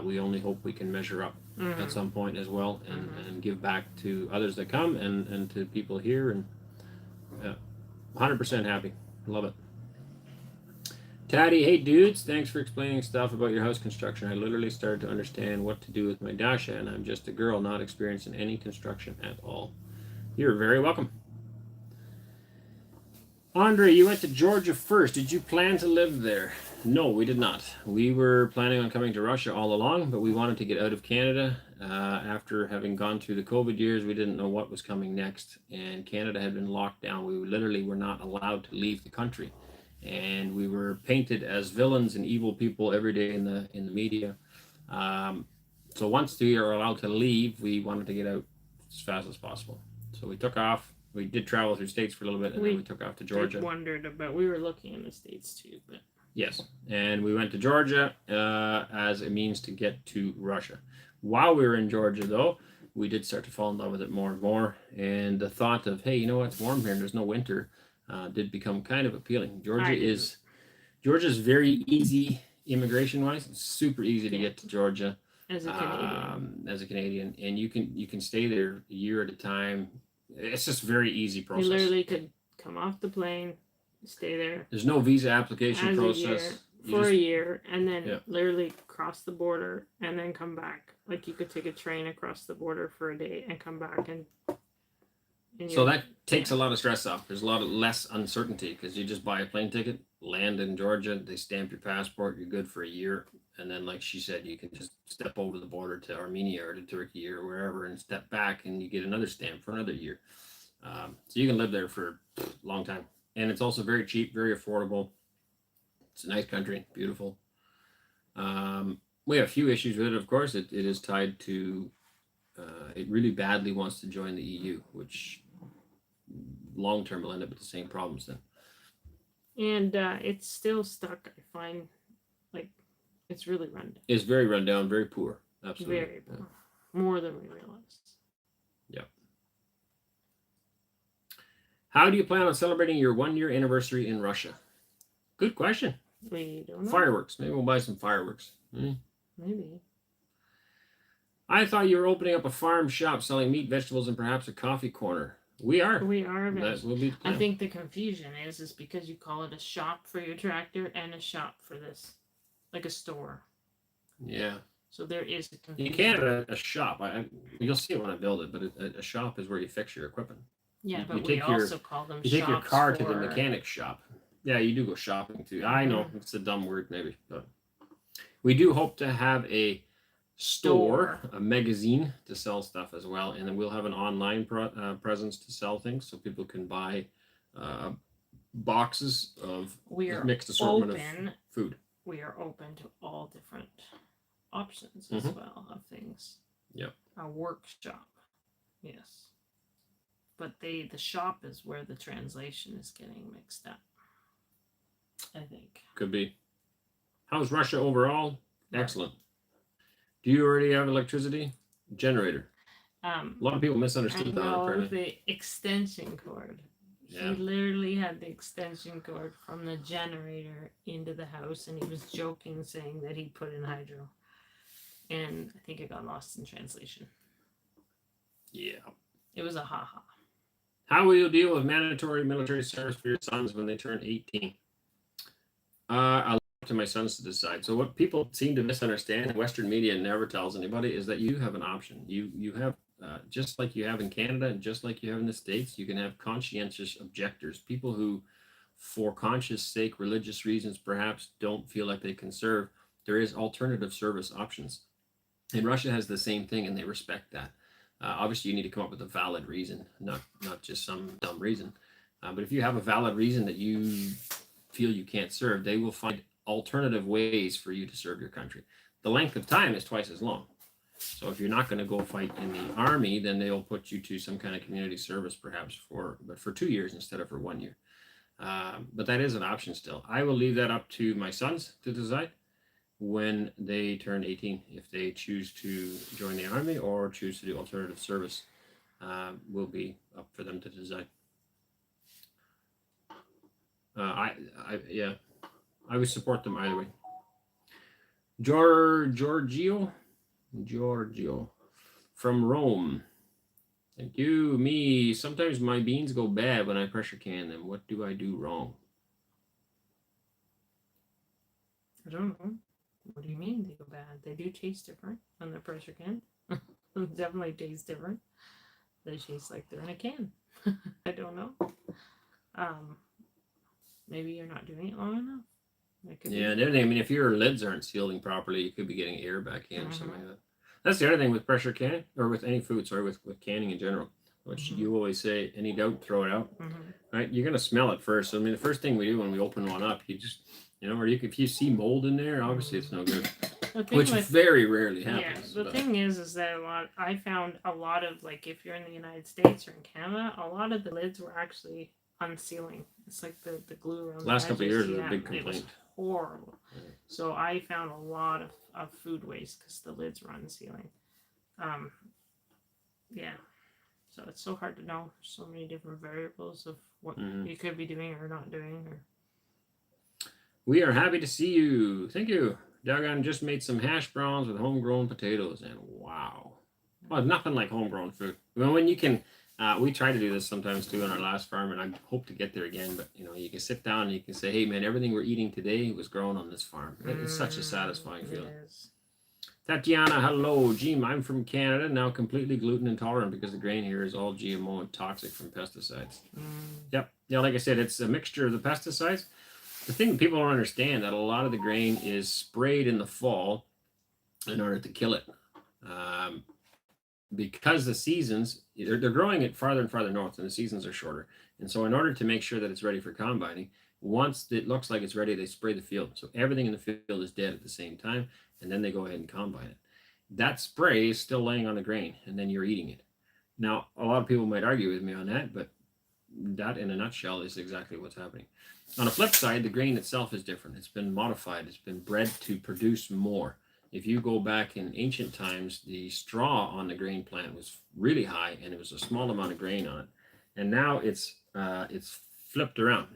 S1: We only hope we can measure up at some point as well, and give back to others that come and to people here, and 100% happy. Love it. Taddy, hey dudes, thanks for explaining stuff about your house construction. I literally started to understand what to do with my Dasha, and I'm just a girl not experiencing any construction at all. You're very welcome. Andre, you went to Georgia first. Did you plan to live there? No, we did not. We were planning on coming to Russia all along, but we wanted to get out of Canada. After having gone through the COVID years, we didn't know what was coming next, and Canada had been locked down. We literally were not allowed to leave the country. And we were painted as villains and evil people every day in the media. So once we are allowed to leave, we wanted to get out as fast as possible. So we took off. We did travel through states for a little bit, and then we took off to Georgia.
S2: I wondered about. We were looking in the states too, but
S1: yes, and we went to Georgia as a means to get to Russia. While we were in Georgia, though, we did start to fall in love with it more and more. And the thought of, hey, you know what? It's warm here and there's no winter. Did become kind of appealing. Georgia's very easy immigration-wise. It's super easy to get to Georgia
S2: as a Canadian,
S1: and you can stay there a year at a time. It's just very easy process.
S2: You literally could come off the plane, stay there.
S1: There's no visa application process
S2: for a year, and then literally cross the border and then come back. Like you could take a train across the border for a day and come back, and
S1: So that takes a lot of stress off. There's a lot of less uncertainty because you just buy a plane ticket, land in Georgia, they stamp your passport, you're good for a year. And then, like she said, you can just step over the border to Armenia or to Turkey or wherever and step back and you get another stamp for another year. So you can live there for a long time. And it's also very cheap, very affordable. It's a nice country, beautiful. We have a few issues with it, of course. It is tied to, it really badly wants to join the EU, which long term will end up with the same problems then.
S2: And it's still stuck. I find like it's really run down.
S1: It's very run down, very poor. Absolutely.
S2: Very poor. Yeah. More than we realized.
S1: Yep. How do you plan on celebrating your 1-year anniversary in Russia? Good question.
S2: We don't know.
S1: Fireworks. Maybe we'll buy some fireworks.
S2: Maybe.
S1: I thought you were opening up a farm shop selling meat, vegetables, and perhaps a coffee corner. We are.
S2: We are.
S1: That will be the plan.
S2: I think the confusion is because you call it a shop for your tractor and a shop for this, like a store.
S1: Yeah.
S2: So there is a confusion.
S1: You can have a shop. You'll see it when I build it, but a shop is where you fix your equipment.
S2: Yeah, but we also call them shops.
S1: You take your car to the mechanic shop. Yeah, you do go shopping too. I know it's a dumb word maybe, but we do hope to have a store, a magazine to sell stuff as well, and then we'll have an online presence to sell things so people can buy boxes of mixed assortment of food.
S2: We are open to all different options as well of things.
S1: Yep.
S2: A workshop, yes, but the shop is where the translation is getting mixed up, I think.
S1: Could be. How's Russia overall? Excellent. Do you already have electricity? Generator. A lot of people misunderstood that.
S2: No, the extension cord. Yeah. He literally had the extension cord from the generator into the house, and he was joking, saying that he put in hydro. And I think it got lost in translation.
S1: Yeah.
S2: It was a ha-ha.
S1: How will you deal with mandatory military service for your sons when they turn 18? I'll leave it to my sons to decide. So what people seem to misunderstand, Western media never tells anybody, is that you have an option. You have, just like you have in Canada and just like you have in the States, you can have conscientious objectors, people who, for conscious sake, religious reasons, perhaps don't feel like they can serve. There is alternative service options. And Russia has the same thing, and they respect that. Obviously, you need to come up with a valid reason, not just some dumb reason. But if you have a valid reason that you feel you can't serve, they will find alternative ways for you to serve your country. The length of time is twice as long. So if you're not going to go fight in the army, then they'll put you to some kind of community service, perhaps for 2 years instead of for 1 year. But that is an option still. I will leave that up to my sons to decide when they turn 18, if they choose to join the army or choose to do alternative service. Will be up for them to decide. I would support them either way. Giorgio from Rome. Thank you. Me, sometimes my beans go bad when I pressure can them. What do I do wrong?
S2: I don't know. What do you mean they go bad? They do taste different when they're pressure canned. Definitely taste different. They taste like they're in a can. I don't know. Maybe you're not doing it long enough.
S1: Yeah, and everything. I mean, if your lids aren't sealing properly, you could be getting air back in or something like that. That's the other thing with pressure canning, or with any food, with canning in general, which you always say, any doubt, throw it out. Right? You're going to smell it first. So, I mean, the first thing we do when we open one up, you just, or if you see mold in there, obviously it's no good. Which very rarely happens.
S2: Yeah, the thing is that I found a lot of, like, if you're in the United States or in Canada, a lot of the lids were actually unsealing. It's like the glue around the
S1: last couple of years was a big complaint.
S2: It was horrible. Yeah. So I found a lot of food waste because the lids were unsealing. Yeah. So it's so hard to know. There's so many different variables of what you could be doing or not doing.
S1: We are happy to see you. Thank you. Dagon just made some hash browns with homegrown potatoes, and wow. Well, nothing like homegrown food. Well, when you can, we try to do this sometimes too on our last farm, and I hope to get there again. But you can sit down and you can say, "Hey, man, everything we're eating today was grown on this farm." It's such a satisfying feeling. Tatiana, hello. Jim, I'm from Canada, now completely gluten intolerant because the grain here is all GMO and toxic from pesticides. Yep. Yeah, like I said, it's a mixture of the pesticides. The thing people don't understand that a lot of the grain is sprayed in the fall in order to kill it. Because the seasons, they're growing it farther and farther north and the seasons are shorter. And so in order to make sure that it's ready for combining, once it looks like it's ready, they spray the field. So everything in the field is dead at the same time, and then they go ahead and combine it. That spray is still laying on the grain, and then you're eating it. Now, a lot of people might argue with me on that, but that in a nutshell is exactly what's happening. On the flip side, the grain itself is different. It's been modified. It's been bred to produce more. If you go back in ancient times, the straw on the grain plant was really high, and it was a small amount of grain on it. And now it's flipped around.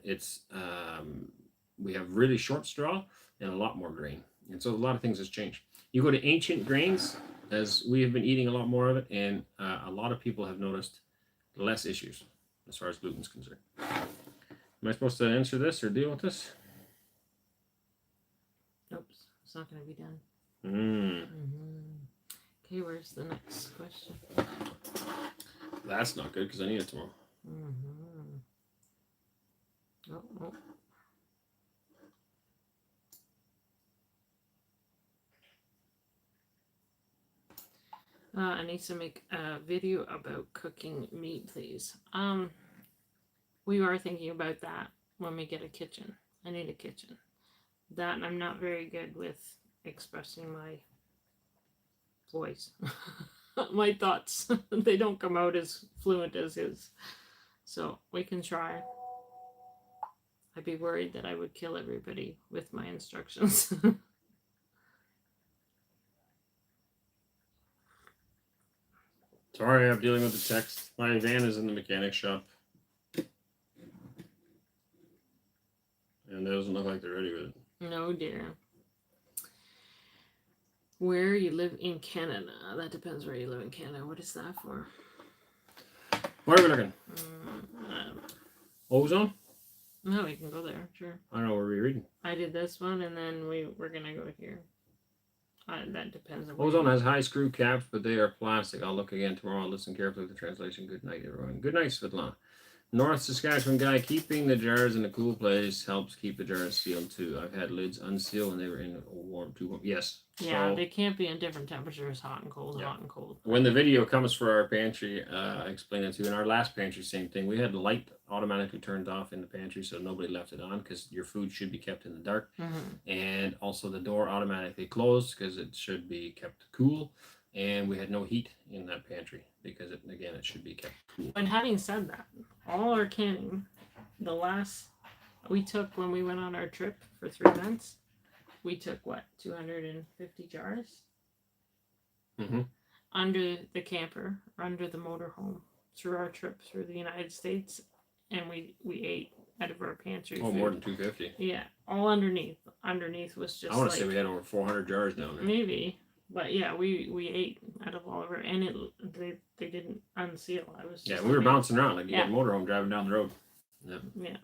S1: We have really short straw and a lot more grain, and so a lot of things has changed. You go to ancient grains, as we have been eating a lot more of it, and a lot of people have noticed less issues as far as gluten's concerned. Am I supposed to answer this or deal with this?
S2: Nope, it's not going to be done. Okay, where's the next question?
S1: That's not good because I need it tomorrow.
S2: Oh. Anneesa, make a video about cooking meat, please. We are thinking about that when we get a kitchen. I need a kitchen. That I'm not very good with expressing my voice. My thoughts. They don't come out as fluent as his. So we can try. I'd be worried that I would kill everybody with my instructions.
S1: Sorry, I'm dealing with the text. My van is in the mechanic shop. And it doesn't look like they're ready with it.
S2: No, dear. Where you live in Canada. That depends where you live in Canada. What is that for?
S1: Where are we looking? Ozone?
S2: No, we can go there. Sure.
S1: I don't know where we're reading.
S2: I did this one, and then we're going to go here. That depends on
S1: Ozone has high screw caps, but they are plastic. I'll look again tomorrow. I'll listen carefully to the translation. Good night, everyone. Good night, Svetlana. North Saskatchewan guy, keeping the jars in a cool place helps keep the jars sealed too. I've had lids unsealed and they were in a warm, too warm. Yes.
S2: Yeah, so, they can't be in different temperatures, hot and cold, hot and cold.
S1: When the video comes for our pantry, I explained it too. In our last pantry, same thing. We had the light automatically turned off in the pantry, so nobody left it on because your food should be kept in the dark. And also the door automatically closed because it should be kept cool. And we had no heat in that pantry because, it should be kept cool.
S2: And having said that, all our canning, the last we took when we went on our trip for 3 months, we took, 250 jars? Under the camper, under the motorhome, through our trip through the United States, and we ate out of our pantry food.
S1: More than 250.
S2: Yeah, all underneath. Underneath was just
S1: I want to say we had over 400 jars down there.
S2: Maybe. But yeah, we ate out of all of our, and they didn't unseal.
S1: We were bouncing around like you get a motorhome driving down the road. Yeah.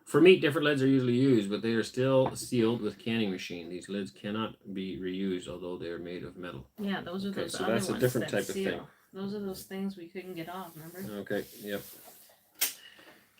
S1: For meat, different lids are usually used, but they are still sealed with canning machine. These lids cannot be reused, although they are made of metal.
S2: Yeah, those are those. So other that's a different type of thing. Those are those things we couldn't get off. Remember?
S1: Okay. Yep.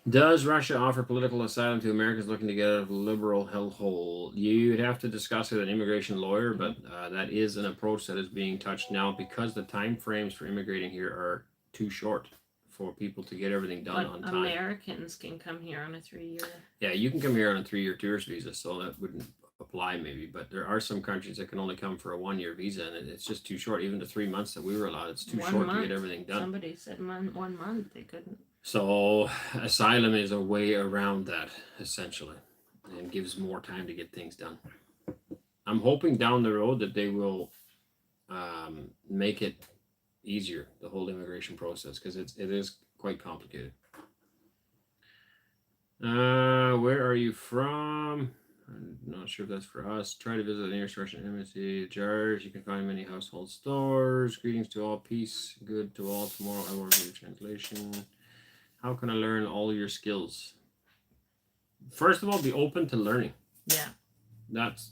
S1: Does Russia offer political asylum to Americans looking to get out of a liberal hellhole? You'd have to discuss it with an immigration lawyer, but that is an approach that is being touched now because the time frames for immigrating here are too short for people to get everything done on time.
S2: Americans can come here on a 3-year.
S1: Yeah, you can come here on a 3-year tourist visa, so that wouldn't apply maybe, but there are some countries that can only come for a 1-year visa, and it's just too short. Even the 3 months that we were allowed, it's too short to get everything done.
S2: Somebody said 1 month they couldn't.
S1: So asylum is a way around that, essentially, and gives more time to get things done. I'm hoping down the road that they will make it easier, the whole immigration process, because it is quite complicated. Where are you from? I'm not sure if that's for us. Try to visit the nearest Russian embassy. Jars, you can find many household stores. Greetings to all, peace, good to all. Tomorrow I will read the translation. How can I learn all your skills? First of all, be open to learning.
S2: Yeah.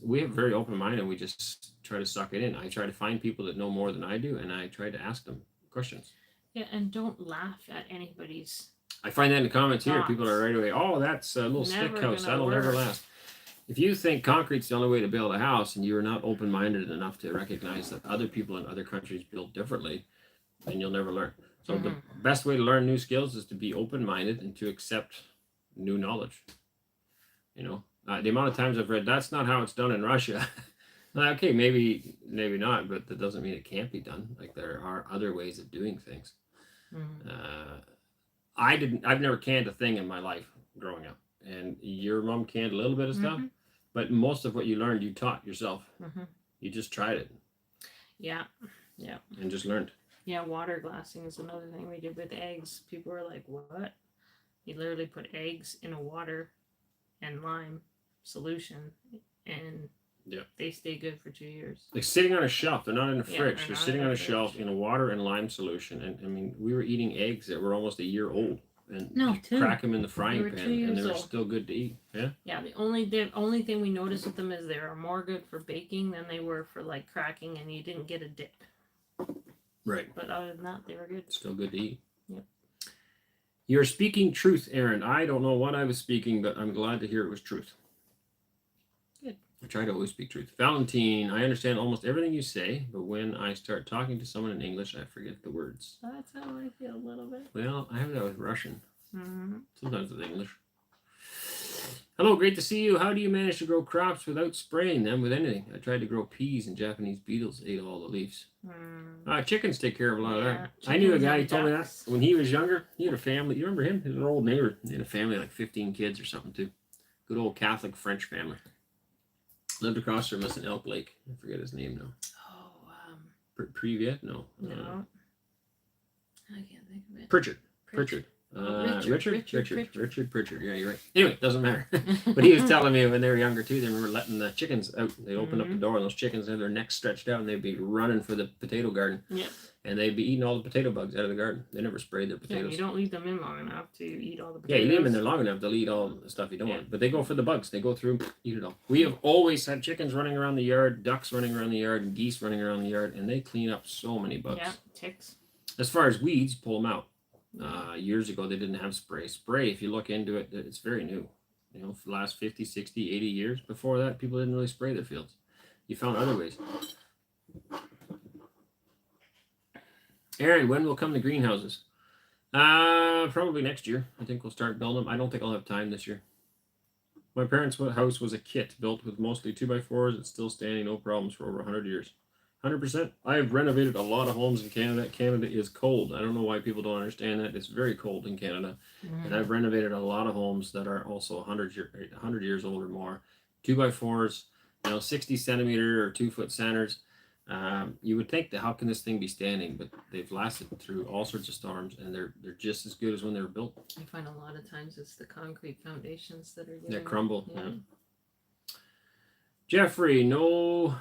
S1: We have very open mind, and we just try to suck it in. I try to find people that know more than I do, and I try to ask them questions.
S2: Yeah, and don't laugh at anybody's.
S1: I find that in the comments here.
S2: Thoughts.
S1: People are right away, oh, that's a little
S2: Never
S1: stick house.
S2: gonna
S1: That'll never
S2: work.
S1: last. If you think concrete's the only way to build a house and you're not open-minded enough to recognize that other people in other countries build differently, then you'll never learn. So the best way to learn new skills is to be open-minded and to accept new knowledge. You know, the amount of times I've read, that's not how it's done in Russia. Okay, maybe not, but that doesn't mean it can't be done. Like there are other ways of doing things. I've never canned a thing in my life growing up, and your mom canned a little bit of stuff, but most of what you learned, you taught yourself. You just tried it.
S2: Yeah.
S1: And just learned.
S2: Yeah, water glassing is another thing we did with eggs. People were like, what? You literally put eggs in a water and lime solution, and they stay good for 2 years.
S1: Like sitting on a shelf. They're not in a
S2: Yeah,
S1: fridge.
S2: they're
S1: They're
S2: not
S1: sitting
S2: in
S1: on
S2: a
S1: a shelf in a water and lime solution. And I mean, we were eating eggs that were almost a year old. And you crack them in the frying pan, and they were still good to eat. Yeah.
S2: Yeah. The only thing we noticed with them is they are more good for baking than they were for like cracking, and you didn't get a dip.
S1: Right.
S2: But other than that, they were good.
S1: Still good to eat.
S2: Yep.
S1: You're speaking truth, Arend. I don't know what I was speaking, but I'm glad to hear it was truth.
S2: Good.
S1: I try to always speak truth. Valentine, I understand almost everything you say, but when I start talking to someone in English, I forget the words.
S2: That's how I feel a little bit.
S1: Well, I have that with Russian. Sometimes with English. Hello, great to see you. How do you manage to grow crops without spraying them with anything? I tried to grow peas and Japanese beetles ate all the leaves. Chickens take care of a lot of that. I knew a guy who told me that when he was younger. He had a family. You remember him? He was an old neighbor. He had a family, like 15 kids or something, too. Good old Catholic French family. Lived across from us in Elk Lake. I forget his name now. Privet? No.
S2: No. I can't think of it.
S1: Pritchard.
S2: Richard.
S1: Pritchard. Yeah, you're right. Anyway, it doesn't matter. But he was telling me when they were younger too, they remember letting the chickens out. They opened up the door, and those chickens had their necks stretched out, and they'd be running for the potato garden.
S2: Yep.
S1: And they'd be eating all the potato bugs out of the garden. They never sprayed their potatoes.
S2: Yeah, you don't leave them in long enough to eat all the potatoes.
S1: Yeah, you leave them in there long enough, they'll eat all the stuff you don't want. But they go for the bugs. They go through, eat it all. We have always had chickens running around the yard, ducks running around the yard, and geese running around the yard, and they clean up so many bugs.
S2: Yeah, ticks.
S1: As far as weeds, pull them out. Years ago, they didn't have spray. Spray, if you look into it, it's very new. You know, for the last 50, 60, 80 years. Before that, people didn't really spray their fields. You found other ways. Aaron, when will come the greenhouses? Probably next year. I think we'll start building them. I don't think I'll have time this year. My parents' house was a kit built with mostly 2x4s. It's still standing, no problems for over 100 years. 100%. I have renovated a lot of homes in Canada. Canada is cold. I don't know why people don't understand that. It's very cold in Canada. And I've renovated a lot of homes that are also 100 years old or more. 2x4s, 60 centimeter or 2 foot centers. You would think that how can this thing be standing, but they've lasted through all sorts of storms, and they're just as good as when they were built.
S2: I find a lot of times it's the concrete foundations that are
S1: that crumble. Yeah. Jeffrey, no.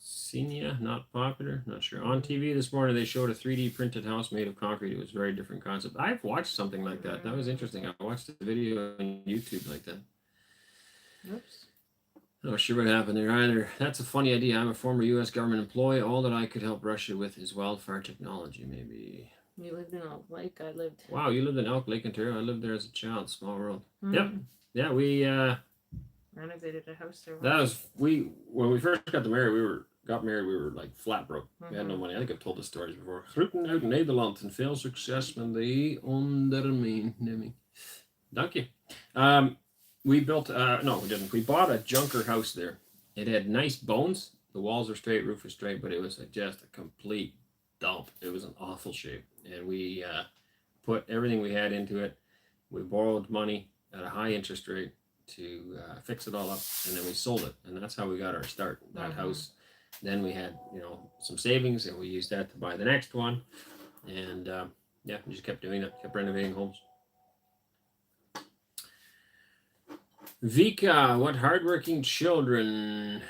S1: Senior, not popular, not sure. On TV this morning, they showed a 3D printed house made of concrete. It was a very different concept. I've watched something like that. That was interesting. I watched a video on YouTube like that.
S2: Oops.
S1: Not sure what happened there either. That's a funny idea. I'm a former U.S. government employee. All that I could help Russia with is wildfire technology, maybe.
S2: You lived in Elk Lake. I lived.
S1: Wow, you lived in Elk Lake, Ontario. I lived there as a child. Small world. Yep. Yeah, we
S2: renovated a house there.
S1: That was when we first got married. We were like flat broke. We had no money. I think I've told this stories before. Groeten uit Nederland en veel succes met de onderneming. Dank je. We built, no, we didn't. We bought a junker house there. It had nice bones. The walls are straight, roof was straight, but it was just a complete dump. It was an awful shape. And we put everything we had into it. We borrowed money at a high interest rate to fix it all up, and then we sold it. And that's how we got our start, that house. Then we had, some savings, and we used that to buy the next one. And we just kept doing that, kept renovating homes. Vika, what hardworking children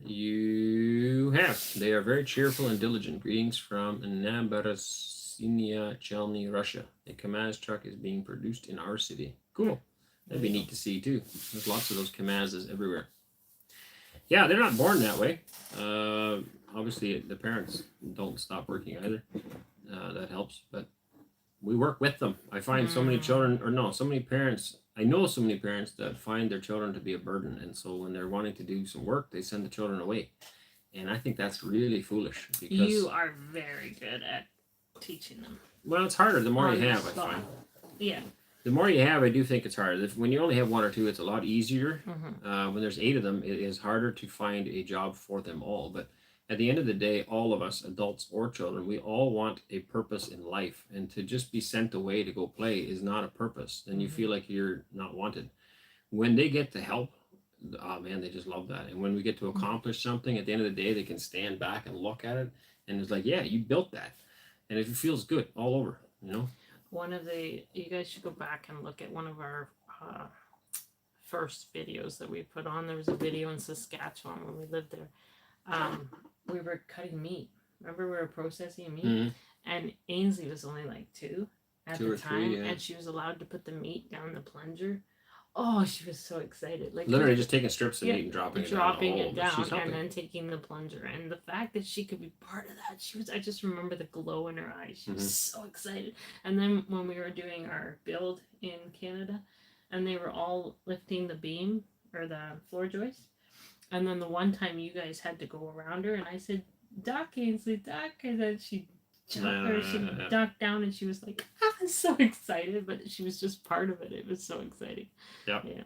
S1: you have. They are very cheerful and diligent. Greetings from Naberezhny, Chelny, Russia. A Kamaz truck is being produced in our city. Cool. That'd be neat to see, too. There's lots of those Kamazes everywhere. Yeah, they're not born that way. Obviously, the parents don't stop working either. That helps, but we work with them. I find so many children, or no, so many parents. I know so many parents that find their children to be a burden, and so when they're wanting to do some work, they send the children away. And I think that's really foolish because
S2: You are very good at teaching them.
S1: well, it's harder the more
S2: On
S1: you
S2: the
S1: have. I
S2: spot.
S1: find
S2: Yeah.
S1: the more you have, I do think it's harder. When you only have one or two, it's a lot easier.
S2: Mm-hmm.
S1: When there's 8 of them, it is harder to find a job for them all. But at the end of the day, all of us, adults or children, we all want a purpose in life. And to just be sent away to go play is not a purpose. Then you feel like you're not wanted. When they get to help, oh man, they just love that. And when we get to accomplish something, at the end of the day, they can stand back and look at it. And it's like, yeah, you built that. And it feels good all over, you know?
S2: You guys should go back and look at one of our first videos that we put on. There was a video in Saskatchewan when we lived there. We were cutting meat. Remember, we were processing meat, and Ainsley was only like 2 at the time, and she was allowed to put the meat down the plunger. Oh, she was so excited! Like
S1: literally just taking strips of meat and dropping it
S2: down, and then taking the plunger. And the fact that she could be part of that, I just remember the glow in her eyes. She was so excited. And then when we were doing our build in Canada, and they were all lifting the beam or the floor joist, and then the one time you guys had to go around her, and I said, "Duck, Ainsley, duck," and then she ducked down, and she was like, so excited, but she was just part of it. It was so exciting.
S1: Yep.
S2: Yeah.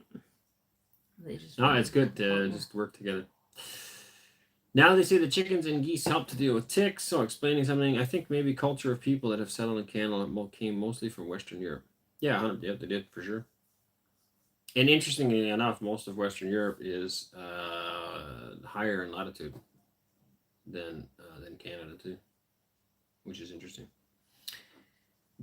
S1: It's good to just work together. Now they say the chickens and geese help to deal with ticks. So explaining something, I think maybe culture of people that have settled in Canada came mostly from Western Europe. Yeah, they did for sure. And interestingly enough, most of Western Europe is higher in latitude than Canada too, which is interesting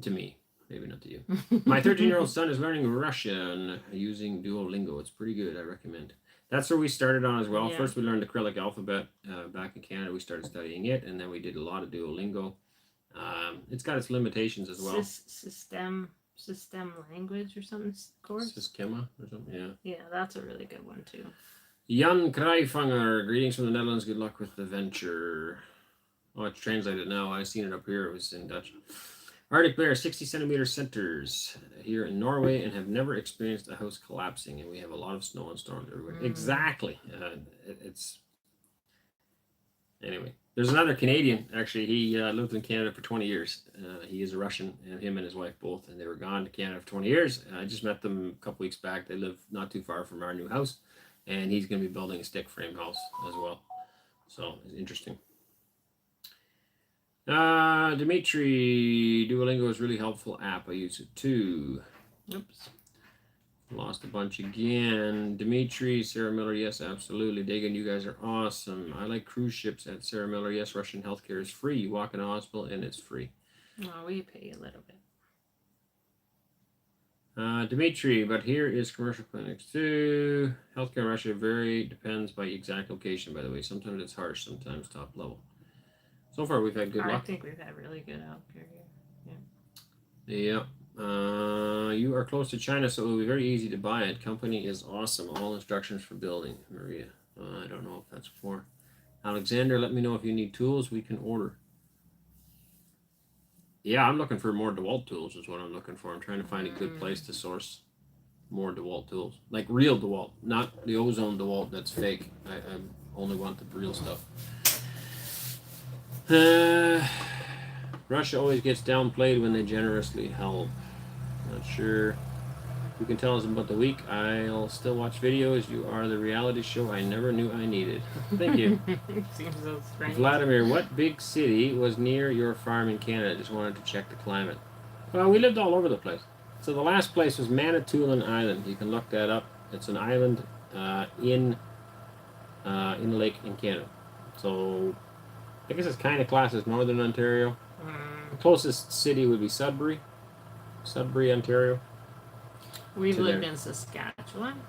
S1: to me. Maybe not to you. My 13-year-old son is learning Russian using Duolingo. It's pretty good. I recommend. That's where we started on as well. Yeah. First, we learned the Cyrillic alphabet back in Canada. We started studying it, and then we did a lot of Duolingo. It's got its limitations as well.
S2: System language or something course?
S1: Systema or something, yeah.
S2: Yeah, that's a really good one too.
S1: Jan Krijvanger, greetings from the Netherlands. Good luck with the venture. Oh, it's translated now. I've seen it up here. It was in Dutch. Arctic Bear, 60 centimeter centers here in Norway and have never experienced a house collapsing, and we have a lot of snow and storms everywhere. Exactly. Anyway, there's another Canadian, actually. He lived in Canada for 20 years. He is a Russian, and him and his wife both, and they were gone to Canada for 20 years. I just met them a couple weeks back. They live not too far from our new house, and he's going to be building a stick frame house as well. So, it's interesting. Dimitri, Duolingo is a really helpful app. I use it too. Oops. Lost a bunch again. Dimitri, Sarah Miller, yes, absolutely. Dagan, you guys are awesome. I like cruise ships at Sarah Miller. Yes, Russian healthcare is free. You walk in a hospital and it's free.
S2: Oh, we pay a little bit.
S1: Dimitri, but here is commercial clinics too. Healthcare in Russia depends by exact location, by the way. Sometimes it's harsh, sometimes top level. So far, we've had good luck.
S2: I think we've had really good healthcare here.
S1: Yeah. You are close to China, so it will be very easy to buy it. Company is awesome. All instructions for building. Maria. I don't know if that's for. Alexander, let me know if you need tools. We can order. Yeah, I'm looking for more DeWalt tools is what I'm looking for. I'm trying to find a good place to source more DeWalt tools. Like real DeWalt, not the ozone DeWalt that's fake. I only want the real stuff. Russia always gets downplayed when they generously help. Not sure who can tell us about the week. I'll still watch videos. You are the reality show I never knew I needed. Thank you.
S2: Seems so strange.
S1: Vladimir, what big city was near your farm in Canada? Just wanted to check the climate. Well, we lived all over the place. So the last place was Manitoulin Island. You can look that up. It's an island in a lake in Canada. So I guess it's kind of classed as Northern Ontario. The closest city would be Sudbury, Ontario.
S2: We've lived in Saskatchewan.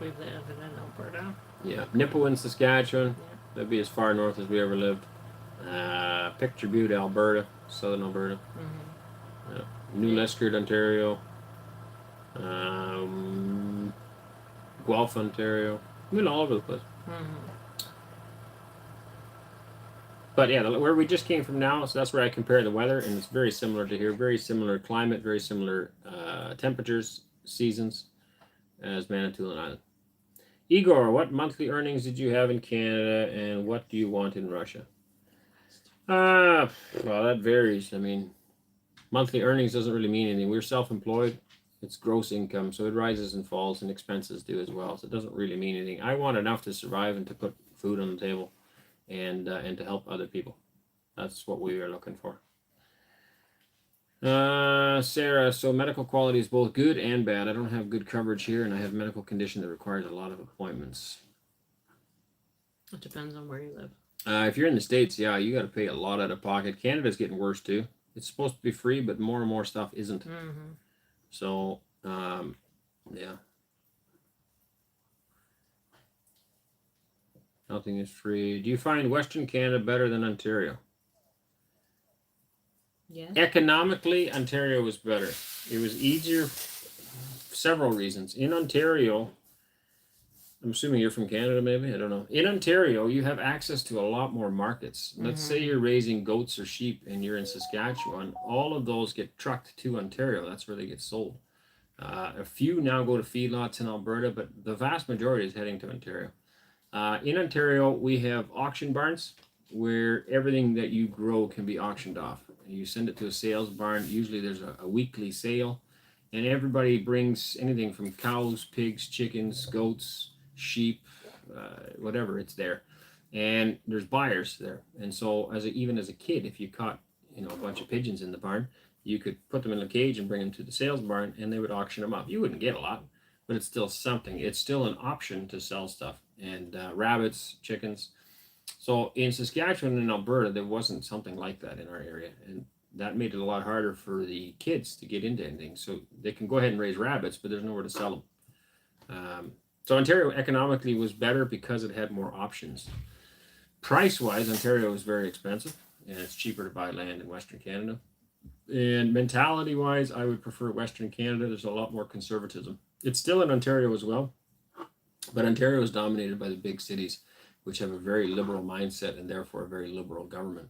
S2: We've lived in Alberta.
S1: Yeah, Nipawin, Saskatchewan. Yeah. That'd be as far north as we ever lived. Picture Butte, Alberta, southern Alberta. New Liskeard, Ontario. Guelph, Ontario. We've been all over the place. But yeah, where we just came from now, so that's where I compare the weather, and it's very similar to here. Very similar climate, very similar temperatures, seasons as Manitoulin Island. Igor, what monthly earnings did you have in Canada, and what do you want in Russia? Well, that varies. I mean, monthly earnings doesn't really mean anything. We're self-employed. It's gross income, so it rises and falls, and expenses do as well. So it doesn't really mean anything. I want enough to survive and to put food on the table, and to help other people. That's what we are looking for. Sarah, so medical quality is both good and bad. I don't have good coverage here, and I have a medical condition that requires a lot of appointments.
S2: It depends on where you live.
S1: If you're in the States, yeah, you got to pay a lot out of pocket. Canada's getting worse too. It's supposed to be free, but more and more stuff isn't.
S2: Mm-hmm.
S1: So, yeah. Nothing is free. Do you find Western Canada better than Ontario?
S2: Yes.
S1: Economically, Ontario was better. It was easier for several reasons. In Ontario, I'm assuming you're from Canada, maybe? I don't know. In Ontario, you have access to a lot more markets. Let's say you're raising goats or sheep and you're in Saskatchewan. All of those get trucked to Ontario. That's where they get sold. A few now go to feedlots in Alberta, but the vast majority is heading to Ontario. In Ontario, we have auction barns where everything that you grow can be auctioned off. You send it to a sales barn. Usually there's a weekly sale, and everybody brings anything from cows, pigs, chickens, goats, sheep, whatever, it's there. And there's buyers there. And so even as a kid, if you caught a bunch of pigeons in the barn, you could put them in a cage and bring them to the sales barn, and they would auction them off. You wouldn't get a lot, but it's still something. It's still an option to sell stuff. And rabbits, chickens. So in Saskatchewan and Alberta, there wasn't something like that in our area. And that made it a lot harder for the kids to get into anything. So they can go ahead and raise rabbits, but there's nowhere to sell them. So Ontario economically was better because it had more options. Price-wise, Ontario is very expensive, and it's cheaper to buy land in Western Canada. And mentality-wise, I would prefer Western Canada. There's a lot more conservatism. It's still in Ontario as well, but Ontario is dominated by the big cities, which have a very liberal mindset and therefore a very liberal government,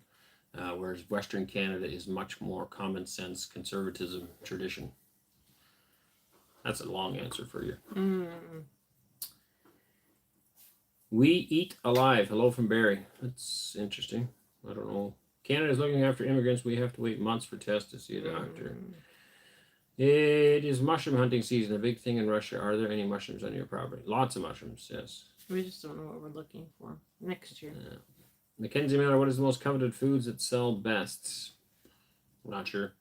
S1: whereas Western Canada is much more common sense, conservatism, tradition. That's a long answer for you. We eat alive. Hello from Barrie. That's interesting. I don't know. Canada is looking after immigrants. We have to wait months for tests to see a doctor. It is mushroom hunting season, a big thing in Russia. Are there any mushrooms on your property? Lots of mushrooms, yes.
S2: We just don't know what we're looking for next year.
S1: Mackenzie Miller, what is the most coveted foods that sell best? Not sure.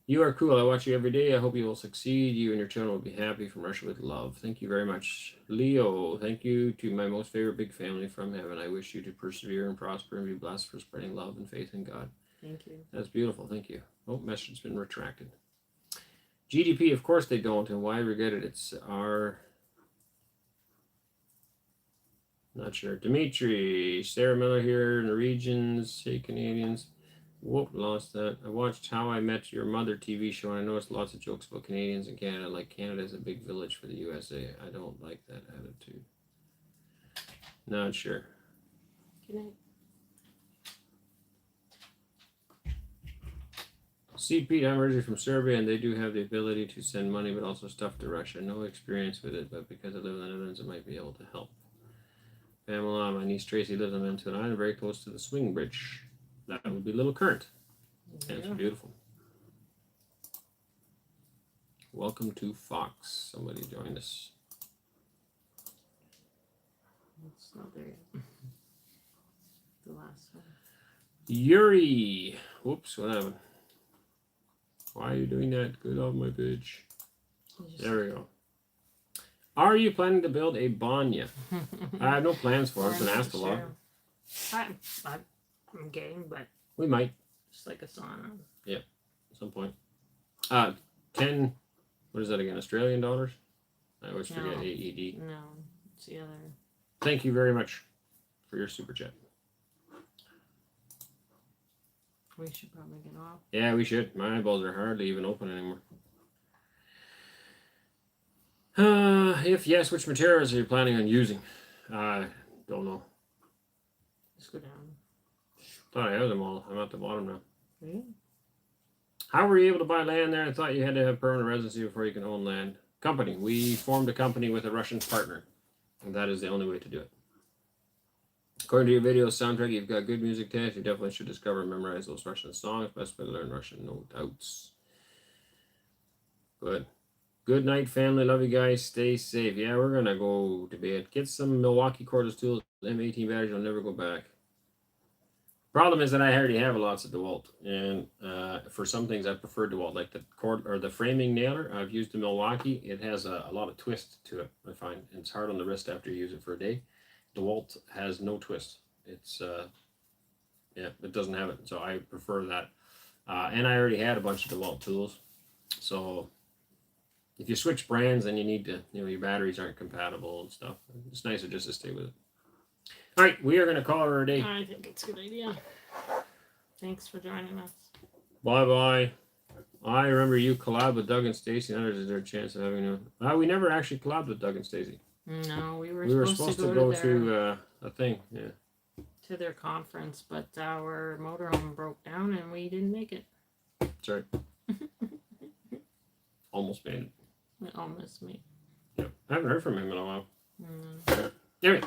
S1: You are cool. I watch you every day. I hope you will succeed. You and your children will be happy. From Russia with love. Thank you very much. Leo, thank you to my most favorite big family from heaven. I wish you to persevere and prosper and be blessed for spreading love and faith in God.
S2: Thank you.
S1: That's beautiful. Thank you. Oh, message has been retracted. GDP, of course they don't. And why regret it? It's our... Not sure. Dimitri, Sarah Miller here, Norwegians, hey Canadians. Whoop, lost that. I watched How I Met Your Mother TV show, and I noticed lots of jokes about Canadians in Canada, like Canada is a big village for the USA. I don't like that attitude. Not sure.
S2: Good night.
S1: CP, I'm originally from Serbia, and they do have the ability to send money, but also stuff to Russia. No experience with it, but because I live in the Netherlands, I might be able to help. Pamela, my niece Tracy lives on Manitoulin Island, very close to the swing bridge. That would be Little Current. That's beautiful. Welcome to Fox. Somebody joined us.
S2: It's not there yet. The last one.
S1: Yuri. Whoops, what happened? Why are you doing that? Get off my page. There we go. Are you planning to build a banya? I have no plans for it. I've been asked a lot.
S2: I'm game, but
S1: we might.
S2: Just like a sauna.
S1: Yep, at some point. 10, what is that again? Australian dollars? I always forget AED.
S2: No, it's the other.
S1: Thank you very much for your super chat.
S2: We should probably get off.
S1: Yeah, we should. My eyeballs are hardly even open anymore. If yes, which materials are you planning on using? Don't know.
S2: Let's go down.
S1: Thought I had them all. I'm at the bottom now.
S2: Yeah.
S1: How were you able to buy land there? I thought you had to have permanent residency before you can own land. Company. We formed a company with a Russian partner. And that is the only way to do it. According to your video soundtrack, you've got good music taste. You definitely should discover and memorize those Russian songs. Best way to learn Russian, no doubts. Good. Good night, family. Love you guys. Stay safe. Yeah, we're going to go to bed. Get some Milwaukee cordless tools. M18 batteries will never go back. Problem is that I already have lots of DeWalt, and for some things I prefer DeWalt, like the cord or the framing nailer. I've used the Milwaukee. It has a lot of twist to it. I find it's hard on the wrist after you use it for a day. DeWalt has no twist. It's yeah, it doesn't have it, so I prefer that. And I already had a bunch of DeWalt tools, so if you switch brands, then you need to, your batteries aren't compatible and stuff. It's nicer just to stay with it. All right, we are going to call her a day.
S2: I think it's a good idea. Thanks for joining us.
S1: Bye-bye. I remember you collabed with Doug and Stacy and others. Is there a chance of having a... we never actually collabed with Doug and Stacy.
S2: No, we were
S1: supposed to go to a thing, yeah.
S2: To their conference, but our motorhome broke down and we didn't make it.
S1: That's right. Almost made it.
S2: We almost made it.
S1: Yep. I haven't heard from him in a while.
S2: Mm.
S1: Anyway.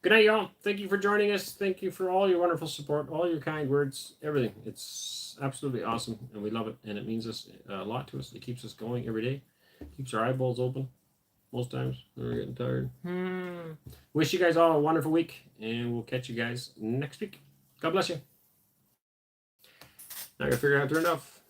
S1: Good night, y'all. Thank you for joining us. Thank you for all your wonderful support, all your kind words, everything. It's absolutely awesome, and we love it, and it means us a lot to us. It keeps us going every day. Keeps our eyeballs open most times when we're getting tired. Wish you guys all a wonderful week, and we'll catch you guys next week. God bless you. Now I gotta figure out how to turn it off.